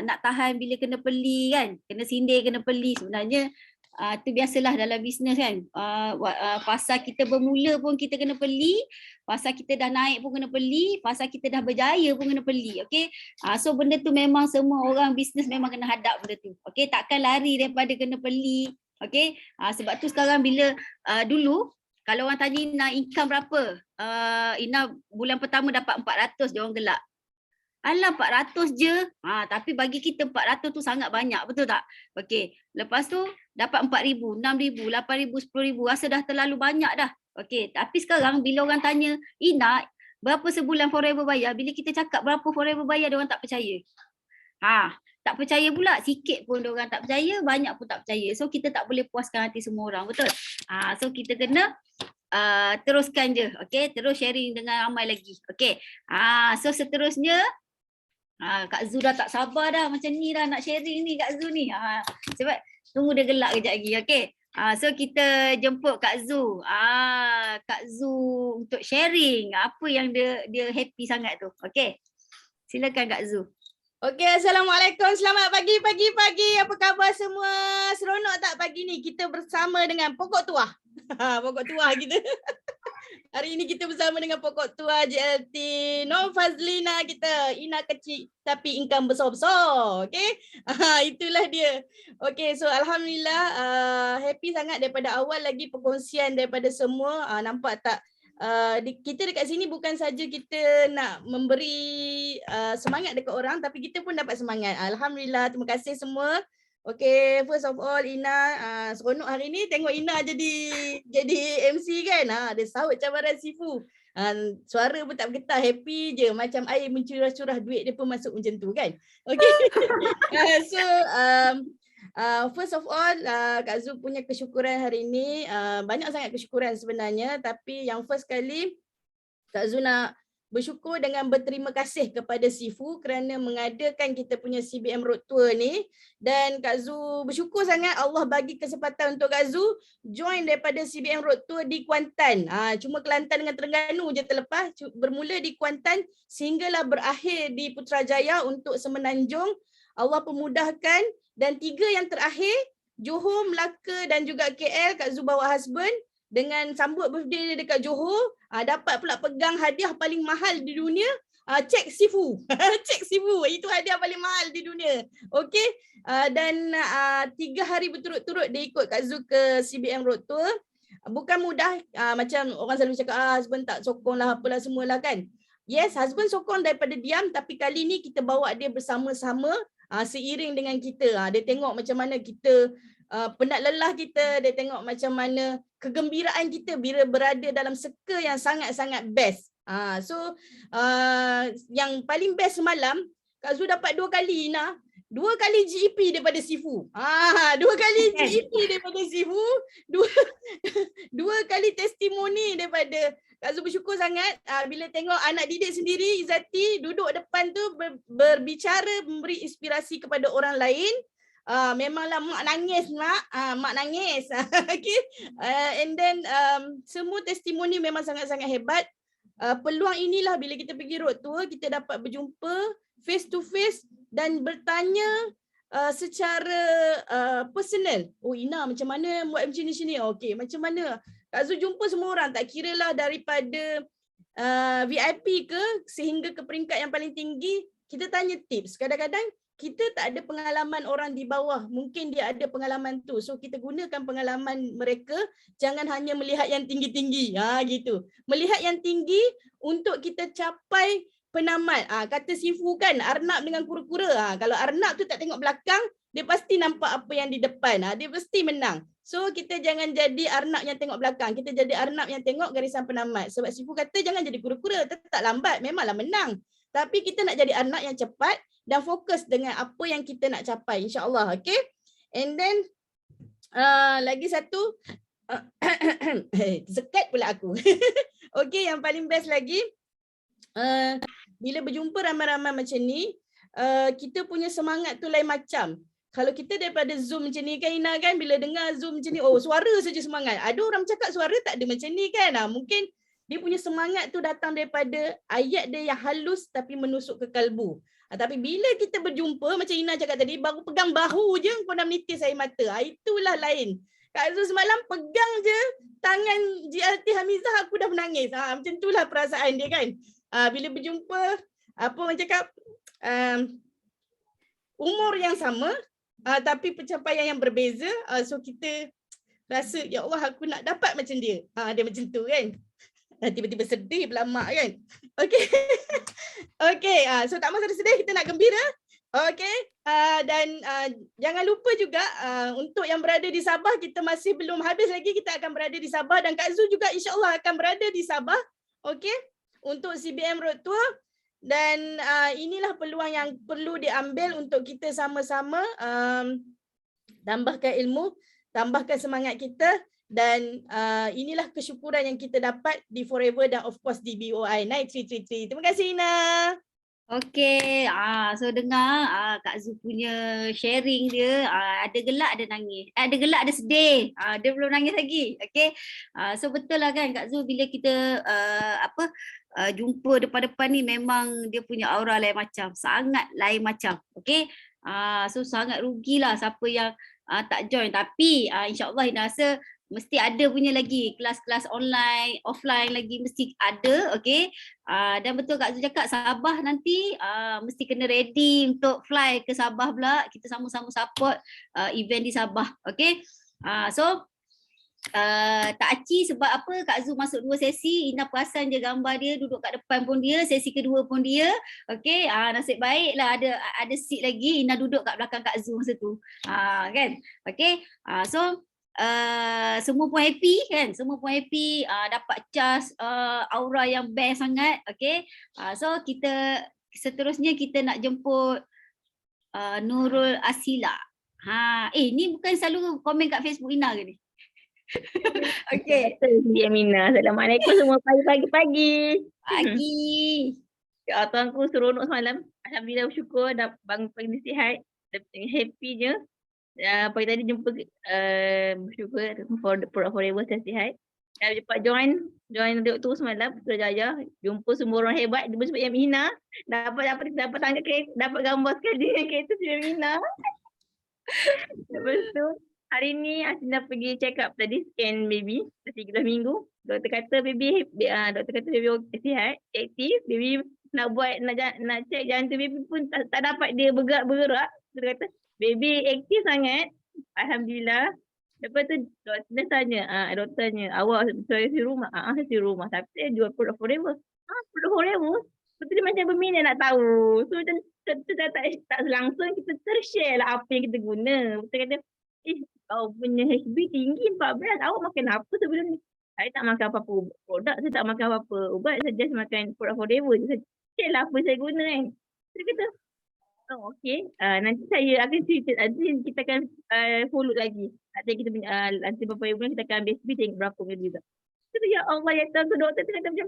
nak tahan bila kena peli kan, kena sindir, kena peli. Sebenarnya tu biasalah dalam bisnes kan. Pasal kita bermula pun kita kena beli, pasal kita dah naik pun kena beli, pasal kita dah berjaya pun kena beli. Okey. So benda tu memang semua orang bisnes memang kena hadap benda tu. Okey, takkan lari daripada kena beli. Okey. Sebab tu sekarang bila dulu kalau orang tanya Ina income berapa? Ina bulan pertama dapat 400 dia orang gelak. Alah 400 je. Tapi bagi kita 400 tu sangat banyak, betul tak? Okey. Lepas tu dapat 4,000, 6,000, 8,000, 10,000. Rasa dah terlalu banyak dah. Okey. Tapi sekarang bila orang tanya, Ina berapa sebulan Forever bayar? Bila kita cakap berapa Forever bayar, dia orang tak percaya. Tak percaya pula. Sikit pun dia orang tak percaya, banyak pun tak percaya. So kita tak boleh puaskan hati semua orang, betul? So kita kena teruskan je. Okey, terus sharing dengan ramai lagi. Okey. So seterusnya Kak Zu dah tak sabar dah macam ni dah nak sharing ni Kak Zu ni. Sebab tunggu dia gelak kejap lagi. Okey. So kita jemput Kak Zu. Kak Zu untuk sharing apa yang dia happy sangat tu. Okey. Silakan Kak Zu.
Okey, Assalamualaikum. Selamat pagi. Apa khabar semua? Seronok tak pagi ni? Kita bersama dengan pokok tuah. Pokok tuah kita. Hari ini kita bersama dengan pokok tuah JLT. Nur Fazlina kita. Ina kecil tapi income besar-besar. Okey. Itulah dia. Okey, so alhamdulillah happy sangat daripada awal lagi perkongsian daripada semua. Nampak tak? Kita dekat sini bukan saja kita nak memberi semangat dekat orang, tapi kita pun dapat semangat. Alhamdulillah, terima kasih semua. Okay, first of all Ina, seronok hari ni tengok Ina jadi MC kan. Ada sahut cabaran Sifu. Suara pun tak bergetar, happy je macam air mencurah-curah, duit dia pun masuk macam tu kan. Okay. So first of all, Kak Zu punya kesyukuran hari ini, banyak sangat kesyukuran sebenarnya, tapi yang first kali Kak Zu nak bersyukur dengan berterima kasih kepada Sifu kerana mengadakan kita punya CBM Road Tour ni, dan Kak Zu bersyukur sangat Allah bagi kesempatan untuk Kak Zu join daripada CBM Road Tour di Kuantan. Cuma Kelantan dengan Terengganu je terlepas, bermula di Kuantan sehinggalah berakhir di Putrajaya untuk Semenanjung. Allah pemudahkan. Dan 3 yang terakhir, Johor, Melaka dan juga KL, Kak Zu bawa husband dengan sambut birthday dia dekat Johor. Dapat pula pegang hadiah paling mahal di dunia, cek Sifu. Cek Sifu, itu hadiah paling mahal di dunia. Okey, dan 3 hari berturut-turut dia ikut Kak Zu ke CBM Road Tour. Bukan mudah, macam orang selalu cakap, husband tak sokong lah apalah semualah kan. Yes, husband sokong daripada diam, tapi kali ni kita bawa dia bersama-sama, seiring dengan kita. Dia tengok macam mana kita penat lelah kita, dia tengok macam mana kegembiraan kita bila berada dalam circle yang sangat-sangat best. So yang paling best semalam, Kak Zu dapat 2 kali Ina. 2 kali GEP daripada Sifu. 2 kali GEP daripada Sifu. 2 kali testimoni daripada. Kak Zu bersyukur sangat bila tengok anak didik sendiri, Izzati, duduk depan tu berbicara, memberi inspirasi kepada orang lain. Memanglah mak nangis mak nangis. Okay. And then semua testimoni memang sangat-sangat hebat. Peluang inilah bila kita pergi road tour, kita dapat berjumpa face to face dan bertanya secara personal. Oh Ina, macam mana buat macam ni? Okey, macam mana? Kak Zu jumpa semua orang, tak kira lah daripada VIP ke sehingga ke peringkat yang paling tinggi, kita tanya tips. Kadang-kadang kita tak ada pengalaman orang di bawah, mungkin dia ada pengalaman tu. So kita gunakan pengalaman mereka, jangan hanya melihat yang tinggi-tinggi. Gitu. Melihat yang tinggi untuk kita capai penamat. Kata Sifu kan, Arnab dengan kura-kura. Kalau Arnab tu tak tengok belakang, dia pasti nampak apa yang di depan. Dia pasti menang. So kita jangan jadi Arnab yang tengok belakang. Kita jadi Arnab yang tengok garisan penamat. Sebab Sifu kata jangan jadi kura-kura. Tak lambat, memanglah menang. Tapi kita nak jadi Arnab yang cepat dan fokus dengan apa yang kita nak capai. InsyaAllah. Okay. And then lagi satu. Sekat pula aku. Okay, yang paling best lagi. Bila berjumpa ramai-ramai macam ni, kita punya semangat tu lain macam. Kalau kita daripada Zoom macam ni kan Ina kan, bila dengar Zoom macam ni, oh suara saja semangat. Ada orang cakap suara tak ada macam ni kan. Mungkin dia punya semangat tu datang daripada ayat dia yang halus tapi menusuk ke kalbu. Tapi bila kita berjumpa, macam Ina cakap tadi, baru pegang bahu je kau dah menitis air mata. Itulah lain. Kak Azul semalam pegang je tangan GLT Hamizah, aku dah menangis. Macam itulah perasaan dia kan. Bila berjumpa, apa orang cakap, umur yang sama, tapi pencapaian yang berbeza. So kita rasa, ya Allah aku nak dapat macam dia. Dia macam tu kan. Tiba-tiba sedih pula mak kan. Okay. Okay, so tak masalah sedih, kita nak gembira. Okay, dan jangan lupa juga untuk yang berada di Sabah, kita masih belum habis lagi, kita akan berada di Sabah dan Kak Zul juga insyaAllah akan berada di Sabah. Okay, untuk CBM Road Tour. Dan inilah peluang yang perlu diambil untuk kita sama-sama tambahkan ilmu, tambahkan semangat kita. Dan inilah kesyukuran yang kita dapat di Forever dan of course di BOI Night 333. Terima kasih Ina.
Okay, so dengar Kak Zu punya sharing dia, ada gelak ada nangis, ada gelak ada sedih, dia belum nangis lagi. Okay, so betul lah kan Kak Zu, bila kita jumpa depan-depan ni memang dia punya aura lain macam, sangat lain macam. Okay, so sangat rugilah siapa yang tak join, tapi insyaAllah Ina rasa mesti ada punya lagi kelas-kelas online, offline lagi mesti ada. Okay, dan betul Kak Zul cakap Sabah nanti mesti kena ready untuk fly ke Sabah pula, kita sama-sama support event di Sabah. Okay, so tak aci sebab apa Kak Zul masuk 2 sesi, Ina perasan je gambar dia duduk kat depan pun dia, sesi kedua pun dia. Okay, nasib baik lah ada seat lagi, Ina duduk kat belakang Kak Zul masa tu, kan. Okay, so semua pun happy kan, semua pun happy, dapat charge aura yang best sangat. Okay, so kita seterusnya kita nak jemput Nurul Asila. Ni bukan selalu komen kat Facebook Ina ke ni? Okay,
Mina. Assalamualaikum semua, pagi-pagi.
pagi.
Ya, tuanku seronok semalam. Alhamdulillah, bersyukur dah bangun pagi sihat. Happy je. Pagi tadi jumpa bersyukur Forever sihat. Dah cepat join tu semalam Putrajaya. Jumpa semua orang hebat. Dia bersama yang Mina. Dapat tangkap kereta, dapat gambar sekali dengan kereta si Mina. Lepas tu hari ni Asina pergi check up tadi, scan baby 13 minggu. Doktor kata baby sihat, aktif. Baby nak check jantung baby pun tak dapat dia bergerak. Dia kata baby aktif sangat. Alhamdulillah. Lepas tu doktor tanya, awak saya di rumah? Saya di rumah. Tapi saya jual produk Forever. Produk Forever? Lepas tu dia macam berminat nak tahu. So macam tak langsung kita tershare lah apa yang kita guna. Kita kata, kau punya HB tinggi 14. Awak makan apa sebelum ni? Saya tak makan apa-apa produk. Saya tak makan apa-apa ubat. Saya just makan produk Forever. Saya share lah apa saya guna kan. Dia kata, okay. Nanti saya akan cerita. Nanti kita akan follow lagi. Nanti kita punya nanti beberapa bulan kita akan ambil SB tengok berapa juga. Kata ya Allah ya Tuhan, tu doktor tu kata macam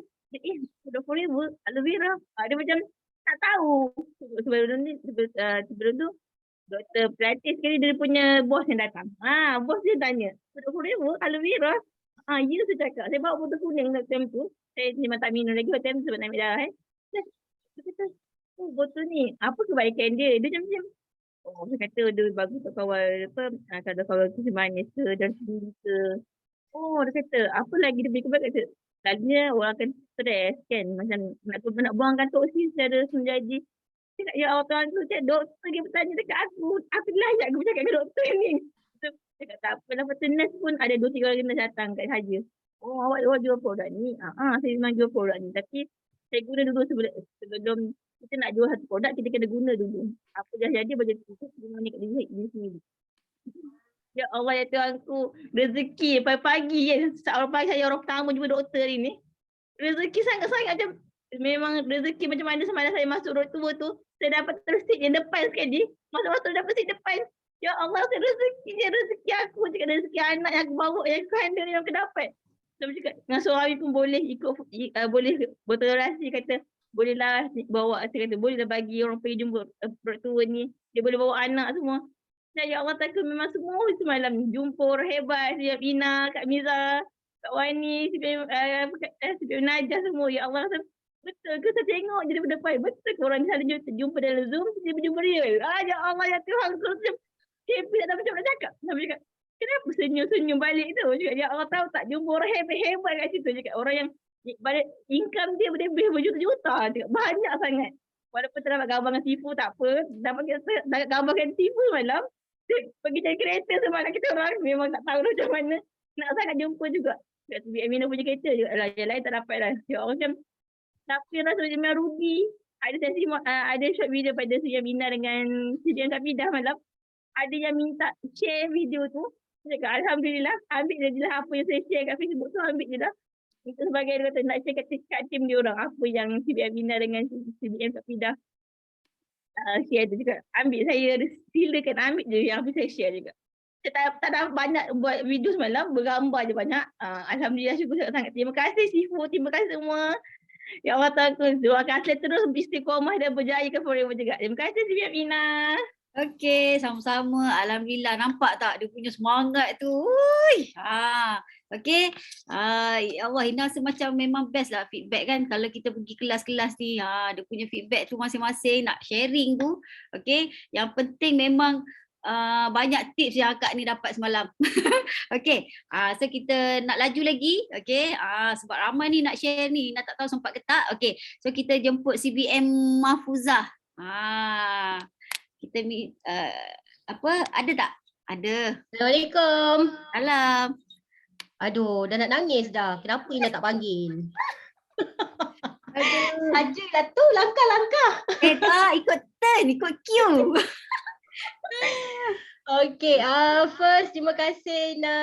sudah Forever aloe vera. Dia macam tak tahu. Sebelum tu doktor pelatih sekali dia punya bos yang datang. Bos dia tanya, sudah Forever aloe vera? Ya saya cakap. Saya bawa botol kuning time tu. Saya memang tak minum lagi waktu tu sebab nak ambil darah kan. Dia kata, botol ni apa kebaikan dia? Dia macam saya kata dia bagus untuk kawal kalau kawal tu manis ke dan tinggi ke. Dia kata apa lagi dia beri kebaikan? Kata selalunya orang akan stres kan, macam nak buangkan toksin secara sengaja. Dia kata ya Allah Tuhan tu, doktor dia bertanya dekat aku layak aku bercakap dengan doktor ni. Dia kata tak apa, lepas tu nurse pun ada 2-3 orang nurse datang kat saja. Awak jual produk ni? Saya memang jual produk ni, tapi saya guna dulu sebelum kita nak jual satu produk, kita kena guna dulu. Apa dah jadi bagi kita guna ni kat diri sendiri. Ya Allah ya Tuhanku, rezeki pagi-pagi kan. Seorang pagi saya orang pertama jumpa doktor hari ni. Rezeki sangat-sangat macam memang rezeki macam mana semalam saya masuk road tour tu, saya dapat terus seat yang depan sekali. Masa-masa dapat seat depan. Ya Allah, rezeki aku, cakap rezeki anak yang aku bawa, yang aku handle yang aku dapat. Saya cakap dengan suami pun boleh ikut, boleh bertolerasi, kata bolehlah bawa, saya kata bolehlah bagi orang pergi jumpa road tour ni. Dia boleh bawa anak semua. Ya Allah, takut memang semua semalam jumpa orang hebat, Ina, Kak Miza, Kak Wani, CBM Najah semua. Ya Allah, betul ke saya tengok je daripada depan. Betul ke orang selalu jumpa dalam Zoom, dia berjumpa real. Ya Allah, ya Tuhan. Aku macam happy tak tahu macam nak cakap. Sampai cakap, kenapa senyum-senyum balik tu? Cakap, ya Allah tahu tak jumpa orang hebat-hebat kat situ. Cakap, orang yang income dia lebih berjuta-juta. Cakap, banyak sangat. Walaupun terdapat gambar dengan Tifu tak apa. Dapat gambar dengan Tifu malam. Pergi cari kereta semalam kita orang. Memang tak tahu macam mana. Nak sangat jumpa juga. Kat CBM Mina punya kereta je. Alah, yang lain tak dapat lah. Ya Allah macam tapi rasa macam rugi. Ada short video pada CBM Mina dengan CBM Kapidah malam. Ada yang minta share video tu. Saya cakap Alhamdulillah. Ambil je lah apa yang saya share kat Facebook tu. Ambil je lah. Itu sebagai dia kata nak share kat tim dia orang. Apa yang CBM Mina dengan CBM Kapidah share tu juga. Ambil saya silakan ambil je yang apa saya share juga. Saya tak ada banyak buat video semalam, bergambar je banyak. Alhamdulillah syukur sangat. Terima kasih Sifu, terima kasih semua. Ya Allah Ta'ala, doakan saya terus istiqomah dan berjaya ke forever juga. Terima kasih CBM Ina.
Okey, sama-sama. Alhamdulillah, nampak tak dia punya semangat tu. Ui. Okey. Ya Allah, Ina macam memang best lah feedback kan. Kalau kita pergi kelas-kelas ni, dia punya feedback tu masing-masing nak sharing tu. Okey, yang penting memang banyak tips yang akak ni dapat semalam. Okey, so kita nak laju lagi. Okey, sebab ramai ni nak share ni, nak tak tahu sempat ke tak. Okey, so kita jemput CBM Mahfuzah. Kita ni ada tak? Ada.
Assalamualaikum.
Salam.
Aduh, dah nak nangis dah. Kenapa Ina tak panggil? Sajalah tu langkah-langkah.
Tak, ikut turn, ikut queue.
Okay, first terima kasih Ina.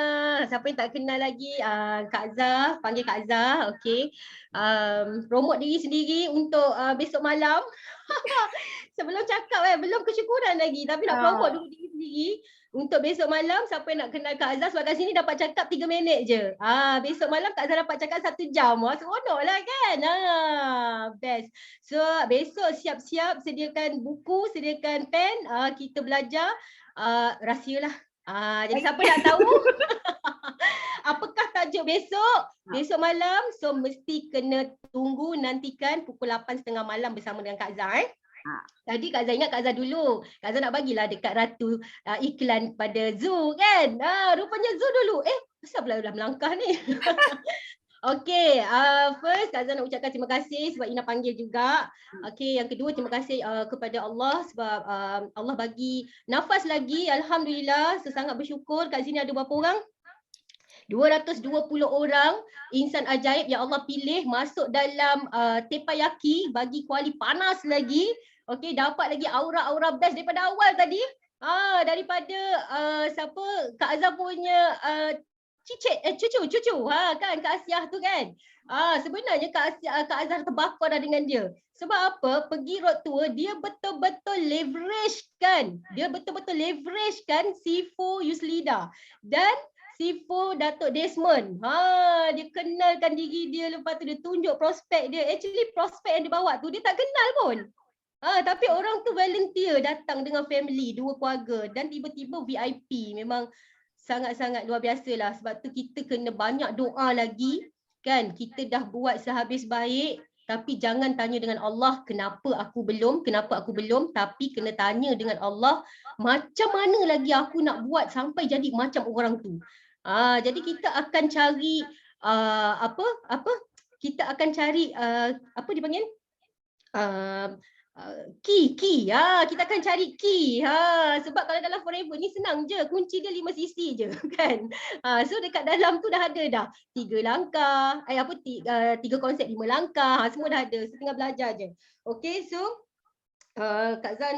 Siapa yang tak kenal lagi, Kak Zah, panggil Kak Zah. Okay, promote diri sendiri untuk besok malam. Sebelum cakap belum kesyukuran lagi, tapi nak promote dulu diri sendiri. Untuk besok malam, siapa yang nak kenal Kak Zah, sebab kat sini dapat cakap 3 minit je. Besok malam Kak Zah dapat cakap 1 jam. Seronok lah kan? Best. So besok siap-siap sediakan buku, sediakan pen, kita belajar. Rahsia lah. Jadi siapa nak tahu apakah tajuk besok? Besok malam, so mesti kena tunggu, nantikan pukul 8:30 malam bersama dengan Kak Zah. Tadi Kak Zah ingat Kak Zah dulu. Kak Zah nak bagilah dekat Ratu iklan pada Zoo kan. Rupanya Zoo dulu. Kenapa pula dah melangkah ni? Okay, first Kak Zah nak ucapkan terima kasih sebab Ina panggil juga. Okay, yang kedua terima kasih kepada Allah sebab Allah bagi nafas lagi. Alhamdulillah, saya sangat bersyukur. Kat sini ada berapa orang? 220 orang insan ajaib yang Allah pilih masuk dalam Tepayaki, bagi kuali panas lagi. Okay, dapat lagi aura-aura best daripada awal tadi. Daripada siapa? Kak Azhar punya cucu kan Kak Asiah tu kan. Sebenarnya Kak Azhar terbakar dah dengan dia. Sebab apa? Pergi road tour dia betul-betul leverage kan. Dia betul-betul leverage kan Sifu Yuslida dan Sifu Datuk Desmond. Dia kenalkan diri dia, lepas tu dia tunjuk prospek dia. Actually prospek yang dia bawa tu dia tak kenal pun. Tapi orang tu volunteer datang dengan family, 2 keluarga dan tiba-tiba VIP. Memang sangat-sangat luar biasa lah. Sebab tu kita kena banyak doa lagi kan. Kita dah buat sehabis baik, tapi jangan tanya dengan Allah kenapa aku belum, tapi kena tanya dengan Allah macam mana lagi aku nak buat sampai jadi macam orang tu. Jadi kita akan cari kita akan cari apa dipanggil key. Kita akan cari key. Sebab kalau dalam Forever ni senang je, kunci dia 5 sisi je kan. So dekat dalam tu dah ada dah 3 langkah, 3 konsep 5 langkah, semua dah ada. So tinggal belajar je. Okay, so Kak Zah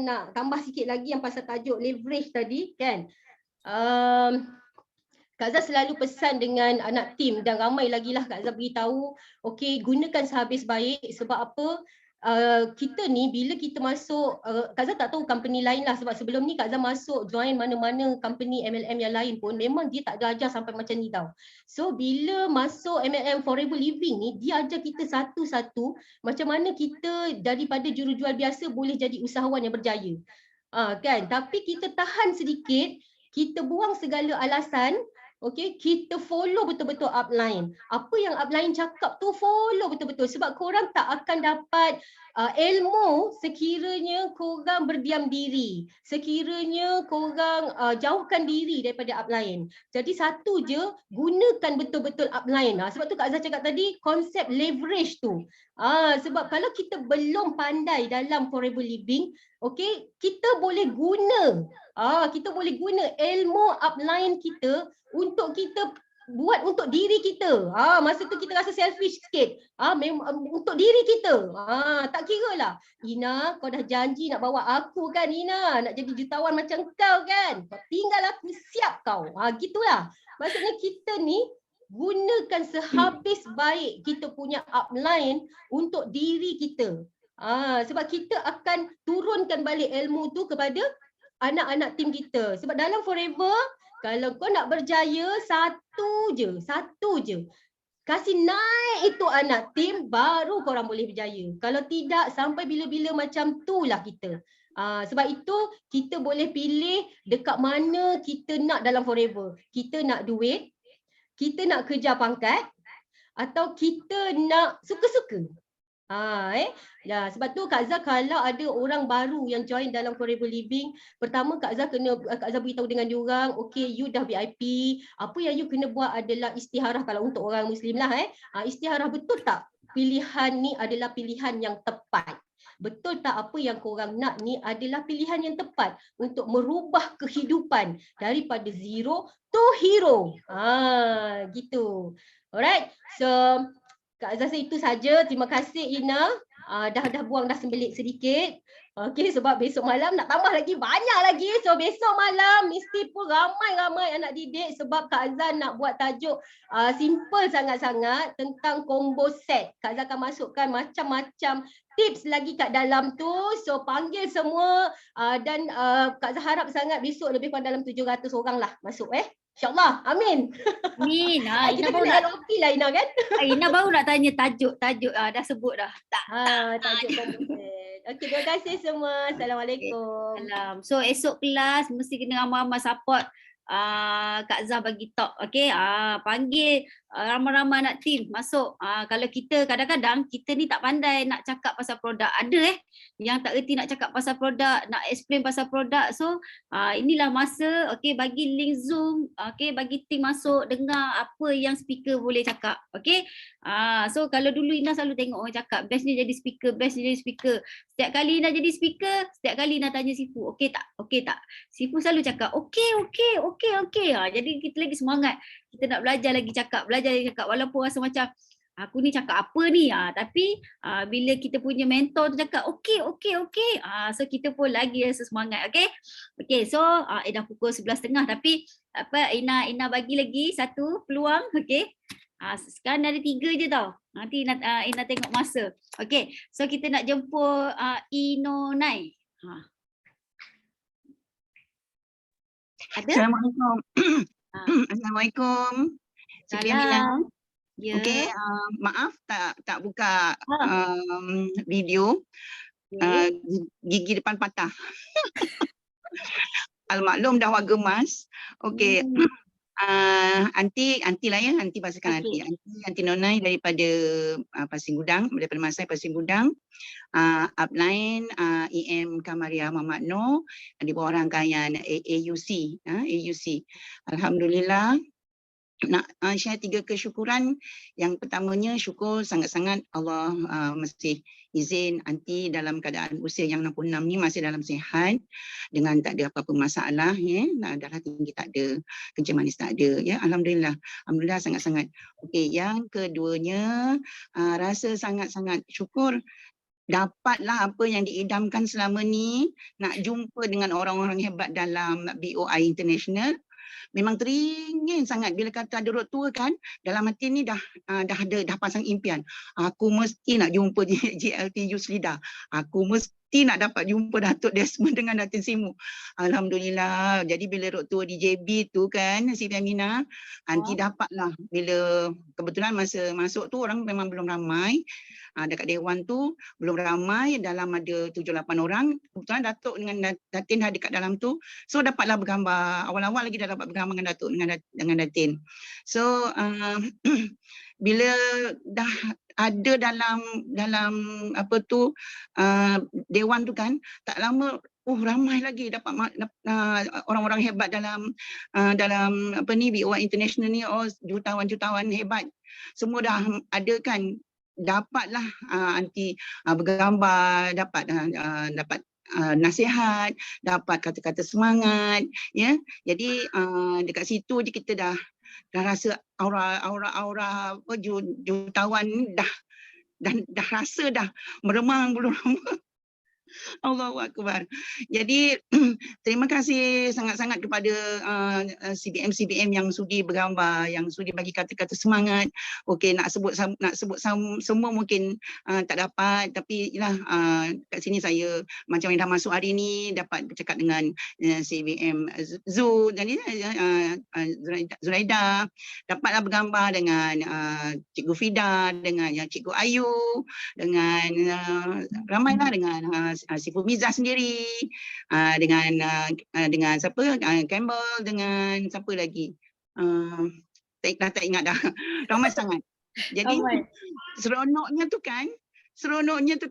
nak tambah sikit lagi yang pasal tajuk leverage tadi kan. Kak Zah selalu pesan dengan anak tim dan ramai lagi lah Kak Zah beritahu, okay, gunakan sehabis baik. Sebab apa? Kita ni bila kita masuk, Kak Zah tak tahu company lain lah, sebab sebelum ni Kak Zah masuk join mana-mana company MLM yang lain pun memang dia tak ada ajar sampai macam ni tau. So bila masuk MLM Forever Living ni, dia ajar kita satu-satu macam mana kita daripada jurujual biasa boleh jadi usahawan yang berjaya. Kan? Tapi kita tahan sedikit, kita buang segala alasan, okey, kita follow betul-betul upline. Apa yang upline cakap tu follow betul-betul sebab korang tak akan dapat ilmu sekiranya korang berdiam diri, sekiranya korang jauhkan diri daripada upline. Jadi satu je, gunakan betul-betul upline. Sebab tu Kak Azhar cakap tadi konsep leverage tu. Sebab kalau kita belum pandai dalam Forever Living, okey, kita boleh guna ilmu upline kita untuk kita buat untuk diri kita. Masa tu kita rasa selfish sikit. Untuk diri kita. Tak kira lah. Ina, kau dah janji nak bawa aku kan Ina? Nak jadi jutawan macam kau kan? Kau tinggal aku siap kau. Gitulah. Maksudnya kita ni gunakan sehabis baik kita punya upline untuk diri kita. Sebab kita akan turunkan balik ilmu tu kepada anak-anak tim kita. Sebab dalam Forever, kalau kau nak berjaya, satu je. Kasih naik itu anak tim, baru korang boleh berjaya. Kalau tidak, sampai bila-bila macam tu lah kita. Sebab itu, kita boleh pilih dekat mana kita nak dalam Forever. Kita nak duit, kita nak kejar pangkat, atau kita nak suka-suka. Sebab tu Kak Zah kalau ada orang baru yang join dalam Forever Living, pertama Kak Zah beritahu dengan diorang, okay, you dah VIP, apa yang you kena buat adalah istiharah kalau untuk orang Muslim lah. Istiharah betul tak pilihan ni adalah pilihan yang tepat? Betul tak apa yang korang nak ni adalah pilihan yang tepat untuk merubah kehidupan daripada zero to hero? Gitu. Alright. So Kak Azhar itu saja. Terima kasih Ina. Dah buang dah sembelit sedikit. Okey, sebab besok malam nak tambah lagi banyak lagi. So besok malam mesti pun ramai-ramai anak didik sebab Kak Azhar nak buat tajuk simple sangat-sangat tentang combo set. Kak Azhar akan masukkan macam-macam tips lagi kat dalam tu. So panggil semua dan Kak Azhar harap sangat besok lebih kurang dalam 700 orang lah masuk InsyaAllah. Amin.
Amin.
Kita kena LOP lah Ina kan?
Ina baru nak tanya tajuk. Dah sebut dah.
Tajuk combo set. Okey, terima kasih semua. Assalamualaikum.
Salam. So esok kelas mesti kena ramai-ramai support Kak Zah bagi talk. Okey, panggil ramai-ramai anak tim masuk. Kalau kita kadang-kadang kita ni tak pandai nak cakap pasal produk. Ada yang tak erti nak cakap pasal produk, nak explain pasal produk. So inilah masa, okey, bagi link Zoom, okey, bagi tim masuk dengar apa yang speaker boleh cakap. Okey. So kalau dulu Ina selalu tengok orang cakap best ni jadi speaker, best ni jadi speaker. Setiap kali Ina jadi speaker, setiap kali Ina tanya Sifu, okey tak? Okey tak? Sifu selalu cakap okey. Jadi kita lagi semangat. Kita nak belajar lagi cakap walaupun rasa macam aku ni cakap apa ni, tapi bila kita punya mentor tu cakap okey. So kita pun lagi rasa semangat. Okey, so dah pukul 11.30 tapi apa Ina bagi lagi satu peluang. Okey. Sekarang ada 3 je tau. Nanti Ina tengok masa. Okey, so kita nak jemput Inonai. Ada?
Assalamualaikum. Assalamualaikum.
Salam. Ya.
Okey, maaf tak buka video. Gigi depan patah. Almaklum dah warga emas. Okey. Anti lah ya, anti bahasakan anti Nonai daripada Pasir Gudang, daripada Masai Pasir Gudang. Upline EM Kamaria Muhammad Noor di bawah rangkaian AUC. Alhamdulillah. Nak share 3 kesyukuran. Yang pertamanya syukur sangat-sangat Allah mesti izin anti dalam keadaan usia yang 66 ni masih dalam sihat dengan tak ada apa-apa masalah darah tinggi tak ada, kencing manis tak ada Alhamdulillah sangat-sangat. Okey, yang keduanya rasa sangat-sangat syukur dapatlah apa yang diidamkan selama ni, nak jumpa dengan orang-orang hebat dalam BOI International. Memang teringin sangat bila kata ada road tour kan, dalam hati ni dah pasang impian. Aku mesti nak jumpa JLT Youth Leader. Aku mesti anti nak dapat jumpa Datuk Desmond dengan Datin Simu. Alhamdulillah. Jadi bila road tour di JB tu kan, Siti Aminah, anti dapatlah. Bila kebetulan masa masuk tu orang memang belum ramai. Dekat Dewan tu belum ramai, dalam ada 7-8 orang. Kebetulan Datuk dengan Datin ada kat dalam tu. So dapatlah bergambar. Awal-awal lagi dah dapat bergambar dengan Datuk dengan Datin. So bila dah ada dalam apa tu Dewan tu kan, tak lama ramai lagi dapat orang-orang hebat dalam apa ni BOI International ni, jutawan-jutawan hebat. Semua dah ada kan, dapatlah anti bergambar, dapat nasihat, dapat kata-kata semangat, ya. Jadi dekat situ je kita dah rasa aura jutawan dah rasa dah meremang bulu rambut. Allahu Akbar. Jadi terima kasih sangat-sangat kepada CBM yang sudi bergambar, yang sudi bagi kata-kata semangat. Okey, nak sebut semua mungkin tak dapat, tapi yalah, kat sini saya macam yang dah masuk hari ni dapat bercakap dengan CBM Zul, jadi Zuraida, dapatlah bergambar dengan Cikgu Fida, dengan Cikgu Ayu, dengan ramailah, dengan Siful Mizah sendiri, dengan siapa, Campbell, dengan siapa lagi, tak ingat dah. Ramai sangat. Jadi seronoknya tu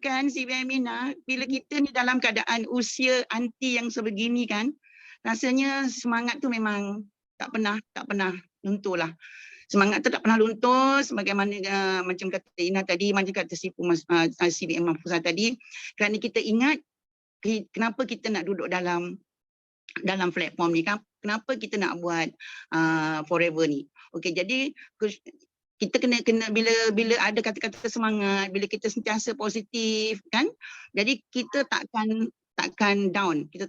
kan CBM Aminah, bila kita ni dalam keadaan usia anti yang sebegini kan, rasanya semangat tu memang tak pernah luntur lah. Semangat tu tak pernah luntur, sebagaimana macam kata Ina tadi, macam kata CBM Mahfuzah tadi, kerana kita ingat kenapa kita nak duduk dalam platform ni, kenapa kita nak buat Forever ni. Okey, jadi kita kena bila ada kata-kata semangat, bila kita sentiasa positif kan, jadi kita takkan down, kita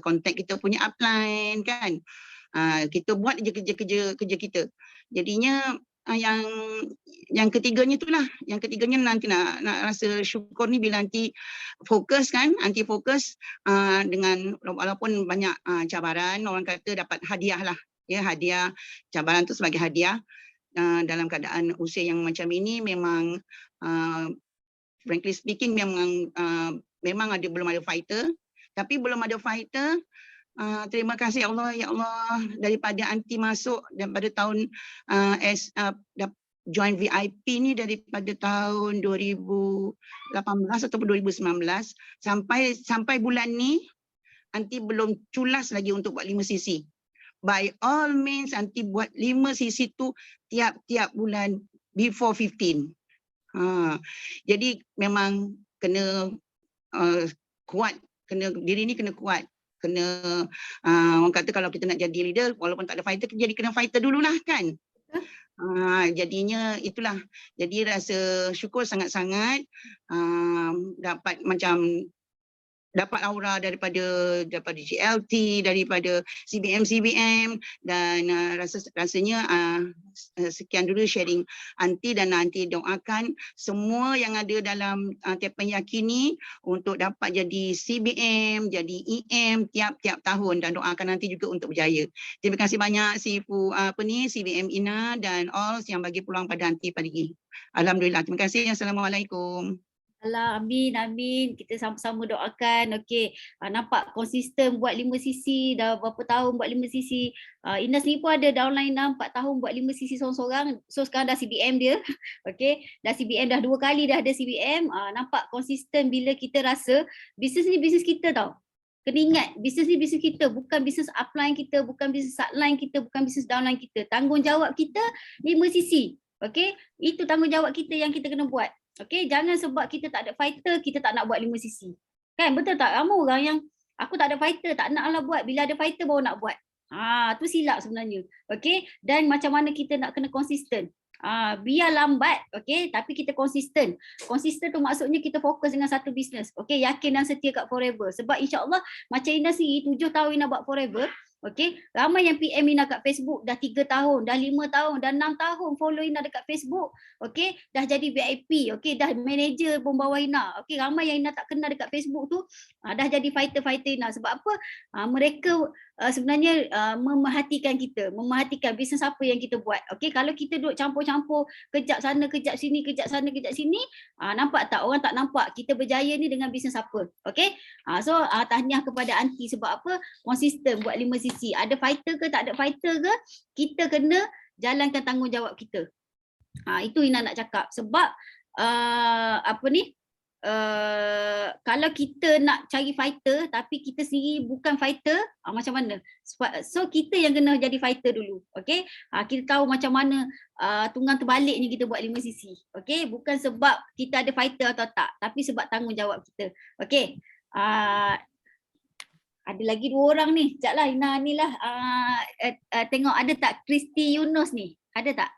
contact kita punya upline kan. Kita buat je kerja kita. Jadinya yang ketiganya itulah, yang ketiganya nanti nak rasa syukur ni bila anti fokus dengan walaupun banyak cabaran, orang kata dapat hadiah lah, ya, hadiah, cabaran tu sebagai hadiah. Dalam keadaan usia yang macam ini memang frankly speaking memang belum ada fighter, tapi belum ada fighter. Terima kasih Allah, ya Allah, daripada anti masuk daripada tahun join VIP ni daripada tahun 2018 ataupun 2019 sampai bulan ni anti belum culas lagi untuk buat 5 sisi. By all means anti buat 5 sisi tu tiap-tiap bulan before 15. Jadi memang kena kuat, diri ni kena kuat. Kena orang kata kalau kita nak jadi leader walaupun tak ada fighter, kena fighter dululah kan. Jadinya itulah, jadi rasa syukur sangat-sangat dapat aura daripada GLT, daripada CBM dan rasanya sekian dulu sharing anti, dan nanti doakan semua yang ada dalam Tepan Yakini untuk dapat jadi CBM, jadi EM tiap-tiap tahun, dan doakan nanti juga untuk berjaya. Terima kasih banyak CBM Ina dan all yang bagi peluang pada anti pagi ini. Alhamdulillah. Terima kasih. Assalamualaikum.
Amin. Kita sama-sama doakan. Okey, nampak konsisten buat 5 sisi, dah berapa tahun buat 5 sisi. Ina sendiri pun ada downline 4 tahun buat 5 sisi seorang-seorang. So sekarang dah CBM dia. Okey, dah CBM dah 2 kali dah ada CBM. Nampak konsisten bila kita rasa bisnes ni bisnes kita tau. Kena ingat, bisnes ni bisnes kita, bukan bisnes upline kita, bukan bisnes subline kita, bukan bisnes downline kita. Tanggungjawab kita 5 sisi. Okey, itu tanggungjawab kita yang kita kena buat. Okey, jangan sebab kita tak ada fighter, kita tak nak buat 5 sisi. Kan, betul tak? Ramai orang yang aku tak ada fighter, tak naklah buat. Bila ada fighter baru nak buat. Tu silap sebenarnya. Okey, dan macam mana kita nak kena konsisten. Biar lambat, okey, tapi kita konsisten. Konsisten tu maksudnya kita fokus dengan satu bisnes. Okey, yakin dan setia kat Forever. Sebab insya-Allah macam Ina sendiri 7 tahun Ina buat Forever. Okey, ramai yang PM Ina kat Facebook dah 3 tahun, dah 5 tahun, dah 6 tahun follow Ina dekat Facebook. Okey, dah jadi VIP, okey, dah manager pun bawah Ina. Okey, ramai yang Ina tak kenal dekat Facebook tu dah jadi fighter-fighter Ina. Sebab apa? Mereka sebenarnya memerhatikan kita, memerhatikan bisnes apa yang kita buat. Okey, kalau kita duduk campur-campur kejap sana, kejap sini, kejap sana, kejap sini, nampak tak? Orang tak nampak kita berjaya ni dengan bisnes apa. Okey, so tahniah kepada Aunty sebab apa? Konsisten buat 5 sisi. Ada fighter ke tak ada fighter ke, kita kena jalankan tanggungjawab kita. Itu Ina nak cakap. Sebab kalau kita nak cari fighter tapi kita sendiri bukan fighter, macam mana? So kita yang kena jadi fighter dulu. Okey, kita tahu macam mana tunggang terbaliknya kita buat 5 sisi. Okey, bukan sebab kita ada fighter atau tak, tapi sebab tanggungjawab kita. Okey, ada lagi 2 orang ni. Sekejap lah Ina ni lah. Tengok ada tak Kristi Yunus ni? Ada tak?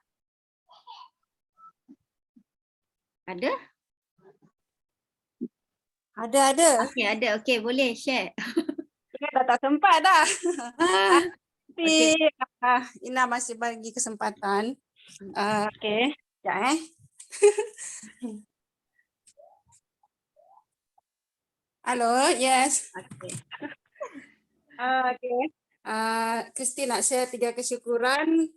Ada?
Ada.
Okey, ada. Okey, boleh share.
Dah tak sempat dah. Tapi
Okey.
Ina masih bagi kesempatan. Okey. Sekejap Halo, yes.
Okey.
Okey. Kristi nak share 3 kesyukuran.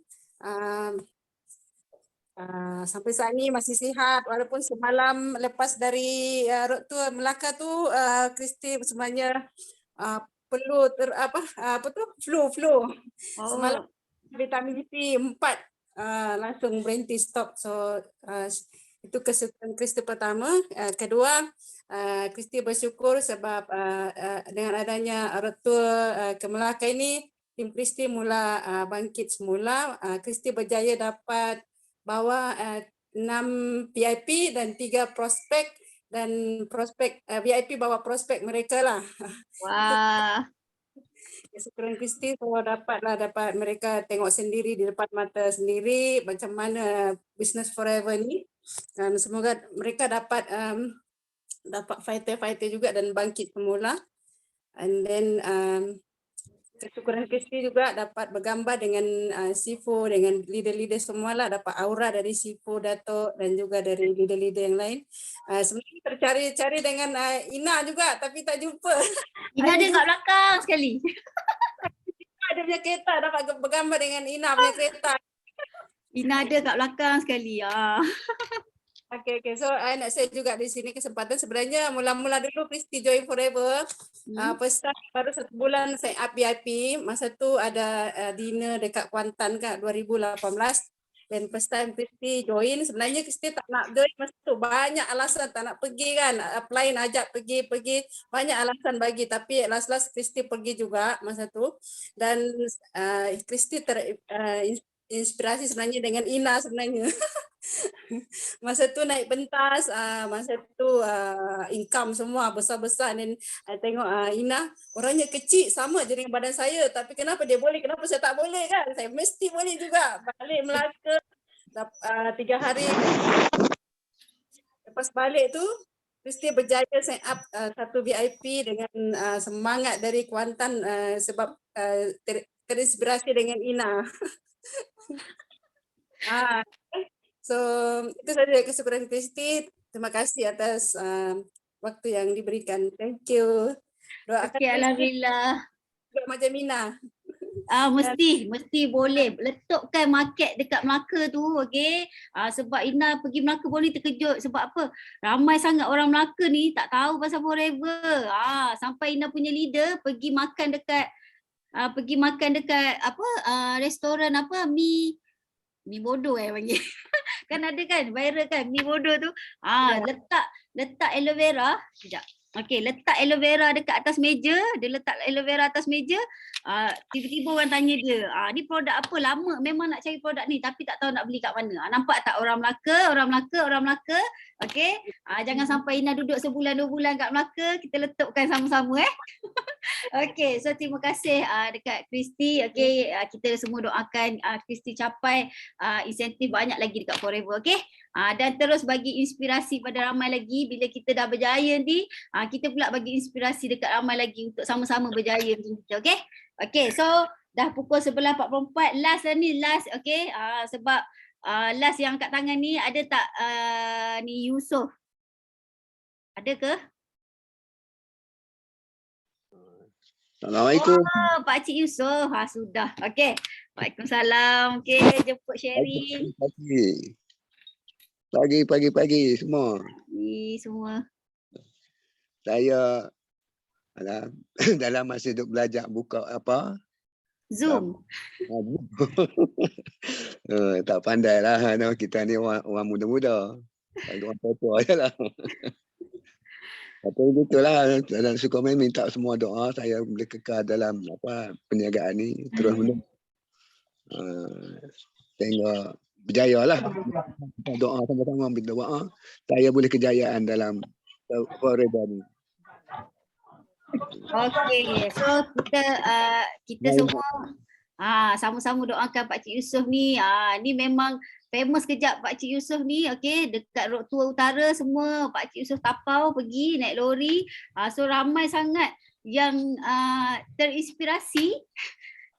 Sampai saat ni masih sihat walaupun semalam lepas dari road tour Melaka tu Kristi sebenarnya perlu flu. Semalam vitamin D 4 langsung berhenti stop. So itu kesyukuran Kristi pertama. Kedua, Kristi bersyukur sebab dengan adanya road tour ke Melaka ini, tim Kristi mula bangkit semula. Kristi berjaya dapat bawa 6 VIP dan 3 prospek, dan prospek VIP bawa prospek mereka lah.
Wah.
Kesyukuran Kristi dapat mereka tengok sendiri di depan mata sendiri macam mana Business Forever ni, dan semoga mereka dapat fighter juga dan bangkit semula. And then kesyukuran Kristi juga dapat bergambar dengan Sifu, dengan leader-leader semualah, dapat aura dari Sifu, Datuk dan juga dari leader-leader yang lain. Sebenarnya tercari-cari dengan Ina juga tapi tak jumpa.
Ina ada kat belakang sekali.
Ada punya kereta, dapat bergambar dengan Ina punya kereta.
Ina ada kat belakang sekali.
Okay. So, I nak share juga di sini kesempatan. Sebenarnya mula-mula dulu Kristi join Forever. First time baru 1 bulan sign up VIP. Masa tu ada dinner dekat Kuantan kat 2018. Dan first time Kristi join. Sebenarnya Kristi tak nak join masa tu. Banyak alasan tak nak pergi kan. Upline ajak pergi. Banyak alasan bagi. Tapi last Kristi pergi juga masa tu. Dan Kristi inspirasi sebenarnya dengan Ina sebenarnya. Masa tu naik pentas, masa tu income semua besar-besar, dan tengok Ina orangnya kecil sama je dengan badan saya, tapi kenapa dia boleh, kenapa saya tak boleh kan? Saya mesti boleh juga. Balik Melaka 3 hari lepas balik tu Kristi berjaya sign up 1 VIP dengan semangat dari Kuantan sebab terinspirasi dengan Ina. So itu saja kesyukuran Kristi. Terima kasih atas waktu yang diberikan. Thank you. Doakan
Okay, alhamdulillah.
Macam Ina.
Mesti boleh letupkan market dekat Melaka tu, okey. Sebab Ina pergi Melaka pun ni terkejut sebab apa? Ramai sangat orang Melaka ni tak tahu pasal Forever. Sampai Ina punya leader pergi makan dekat restoran apa, mi bodoh panggil. Kan ada kan viral kan mi bodoh tu. Letak aloe vera. Sekejap. Okey, letak aloe vera dekat atas meja. Dia letak aloe vera atas meja. Tiba-tiba orang tanya dia, ni produk apa? Lama memang nak cari produk ni tapi tak tahu nak beli kat mana. Nampak tak orang Melaka? Okey. Jangan sampai Ina duduk sebulan 2 bulan kat Melaka, kita letupkan sama-sama Okey, so terima kasih dekat Kristi. Okey, kita semua doakan Kristi capai insentif banyak lagi dekat Forever, okey? Dan terus bagi inspirasi pada ramai lagi. Bila kita dah berjaya ni, kita pula bagi inspirasi dekat ramai lagi untuk sama-sama berjaya macam kita, okey? Okay, so dah pukul 11.44. Last lah ni, last. Okay. Sebab last yang kat tangan ni ada tak ni Yusof? Ada ke?
Assalamualaikum.
Oh, Pak Cik Yusof. Sudah. Okay. Waalaikumsalam. Okay, jemput sharing.
Pagi semua.
Ni semua.
Saya dalam masa duk belajar buka apa?
Zoom.
Tak pandai lah. Kita ni orang muda-muda. Orang tua je lah. Tapi begitulah, dan suka minta semua doa saya boleh kekal dalam perniagaan ni terus menerus. Sehingga berjaya lah. Kita doa sama-sama, minta doa saya boleh kejayaan dalam forever ni.
Okey, so kita semua sama-sama doakan Pak Cik Yusof ni. Ni memang famous kejap Pak Cik Yusof ni, okey, dekat Road Tour Utara semua Pak Cik Yusof tapau pergi naik lori. So ramai sangat yang terinspirasi.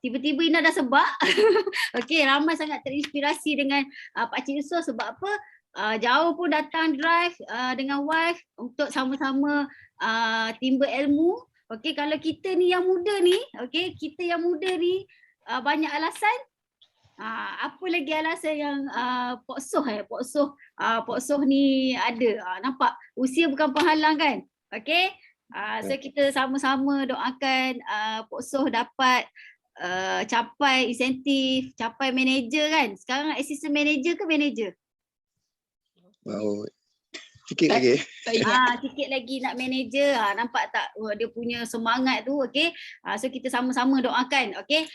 Tiba-tiba Ina dah sebab. Okey, ramai sangat terinspirasi dengan Pak Cik Yusof sebab apa? Jauh pun datang drive dengan wife untuk sama-sama timba ilmu. Okey, kalau kita ni yang muda ni, okey, kita yang muda ni banyak alasan. Apa lagi alasan yang Pok Soh ni ada. Nampak usia bukan penghalang kan? Okey. So kita sama-sama doakan Pok Soh dapat capai insentif, capai manager kan. Sekarang assistant manager ke manager?
Wow. Sikit lagi.
Sikit lagi nak manager. Nampak tak dia punya semangat tu, okey. So kita sama-sama doakan, okey.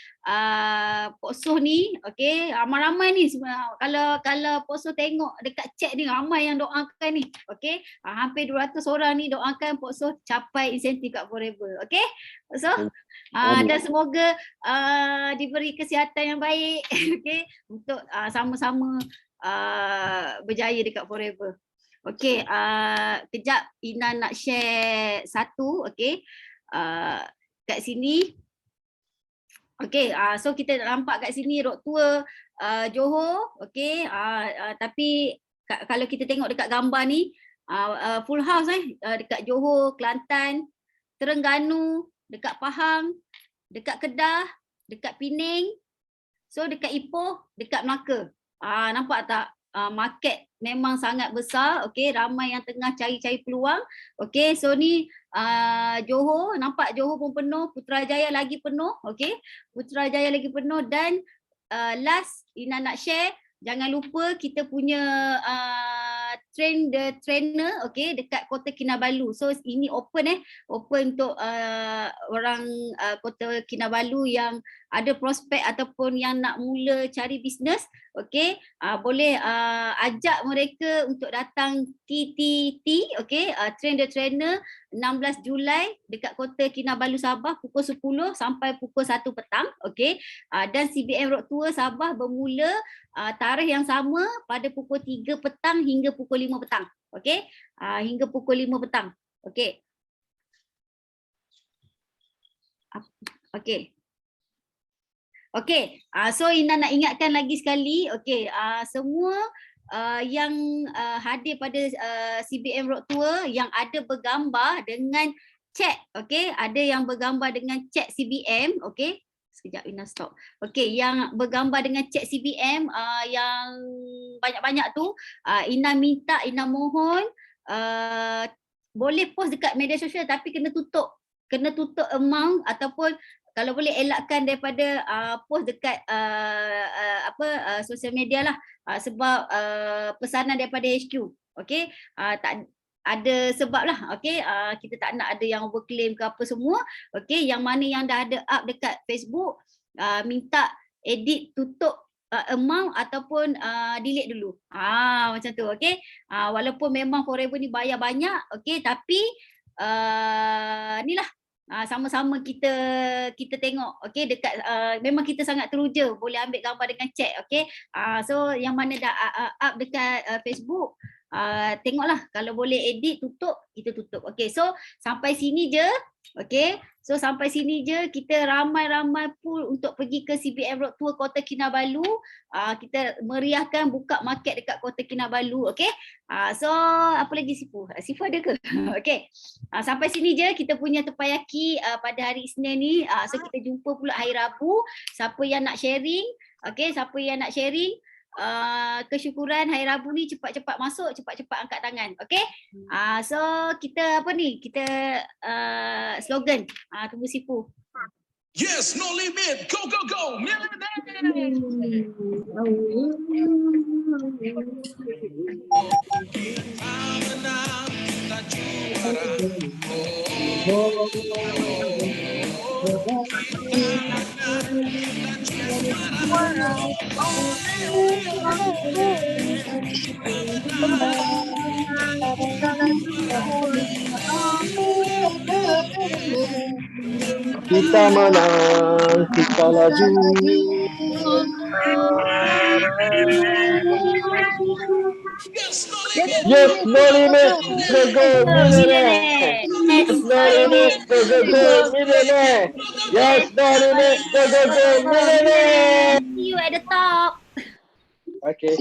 Pok Soh ni, okey, ramai-ramai ni kalau Pok Soh tengok dekat chat ni ramai yang doakan ni, okey. Hampir 200 orang ni doakan Pok Soh capai insentif kat Forever, okey. Pok Soh, dan semoga diberi kesihatan yang baik, okey, untuk sama-sama berjaya dekat Forever. Okey, kejap Ina nak share satu, okey. Kat sini. Okey, so kita nampak kat sini road tour Johor, okey. Tapi kalau kita tengok dekat gambar ni full house dekat Johor, Kelantan, Terengganu, dekat Pahang, dekat Kedah, dekat Pening. So dekat Ipoh, dekat Melaka. Nampak tak? Market memang sangat besar, okey, ramai yang tengah cari-cari peluang. Okey, so ni Johor, nampak Johor pun penuh, Putrajaya lagi penuh, okey. Putrajaya lagi penuh dan last Ina nak share, jangan lupa kita punya train the trainer, okey, dekat Kota Kinabalu. So ini open untuk orang Kota Kinabalu yang ada prospek ataupun yang nak mula cari bisnes, okey, boleh ajak mereka untuk datang TTT, okey, train the trainer 16 Julai dekat Kota Kinabalu Sabah pukul 10 sampai pukul 1 petang, okey. Dan CBM Road Tour Sabah bermula tarikh yang sama pada pukul 3 petang hingga pukul 5 petang, okey. Hingga pukul 5 petang, okey. Okey. Okey, so Ina nak ingatkan lagi sekali, okey, semua yang hadir pada CBM Road Tour yang ada bergambar dengan cek, okey, ada yang bergambar dengan cek CBM, okey. Sekejap Ina stop. Okey, yang bergambar dengan cek CBM yang banyak-banyak tu, Ina mohon boleh post dekat media sosial tapi kena tutup amount ataupun kalau boleh elakkan daripada post dekat sosial media lah, sebab pesanan daripada HQ, okey. Tak ada sebab lah, okey. Kita tak nak ada yang overclaim ke apa semua, okey. Yang mana yang dah ada up dekat Facebook, minta edit tutup amount ataupun delete dulu. Macam tu, okey. Walaupun memang Forever ni bayar banyak, okey, tapi ni lah, sama-sama kita tengok, okey, dekat memang kita sangat teruja boleh ambil gambar dengan cek, okey. So yang mana dah up dekat Facebook, tengoklah kalau boleh edit tutup, kita tutup. Okey, so sampai sini je Okay, so sampai sini je kita ramai-ramai pool untuk pergi ke CBM Road Tour Kota Kinabalu. Kita meriahkan buka market dekat Kota Kinabalu. Okay, so apa lagi Sifu? Sifu ada ke? Okay, sampai sini je kita punya Tepanyaki pada hari Isnin ni. So kita jumpa pula hari Rabu. Siapa yang nak sharing, okay, siapa yang nak sharing kesyukuran hari Rabu ni cepat-cepat masuk, cepat-cepat angkat tangan. Okay, so kita apa ni, kita slogan, tunggu Sifu.
Yes, no limit. Go, go, go.
Kita menang, kita laju. Yes, no limit, go go millionaire. Yes, no limit, go go go millionaire. Yes, no limit, go go go millionaire.
See you at the top.
Okay.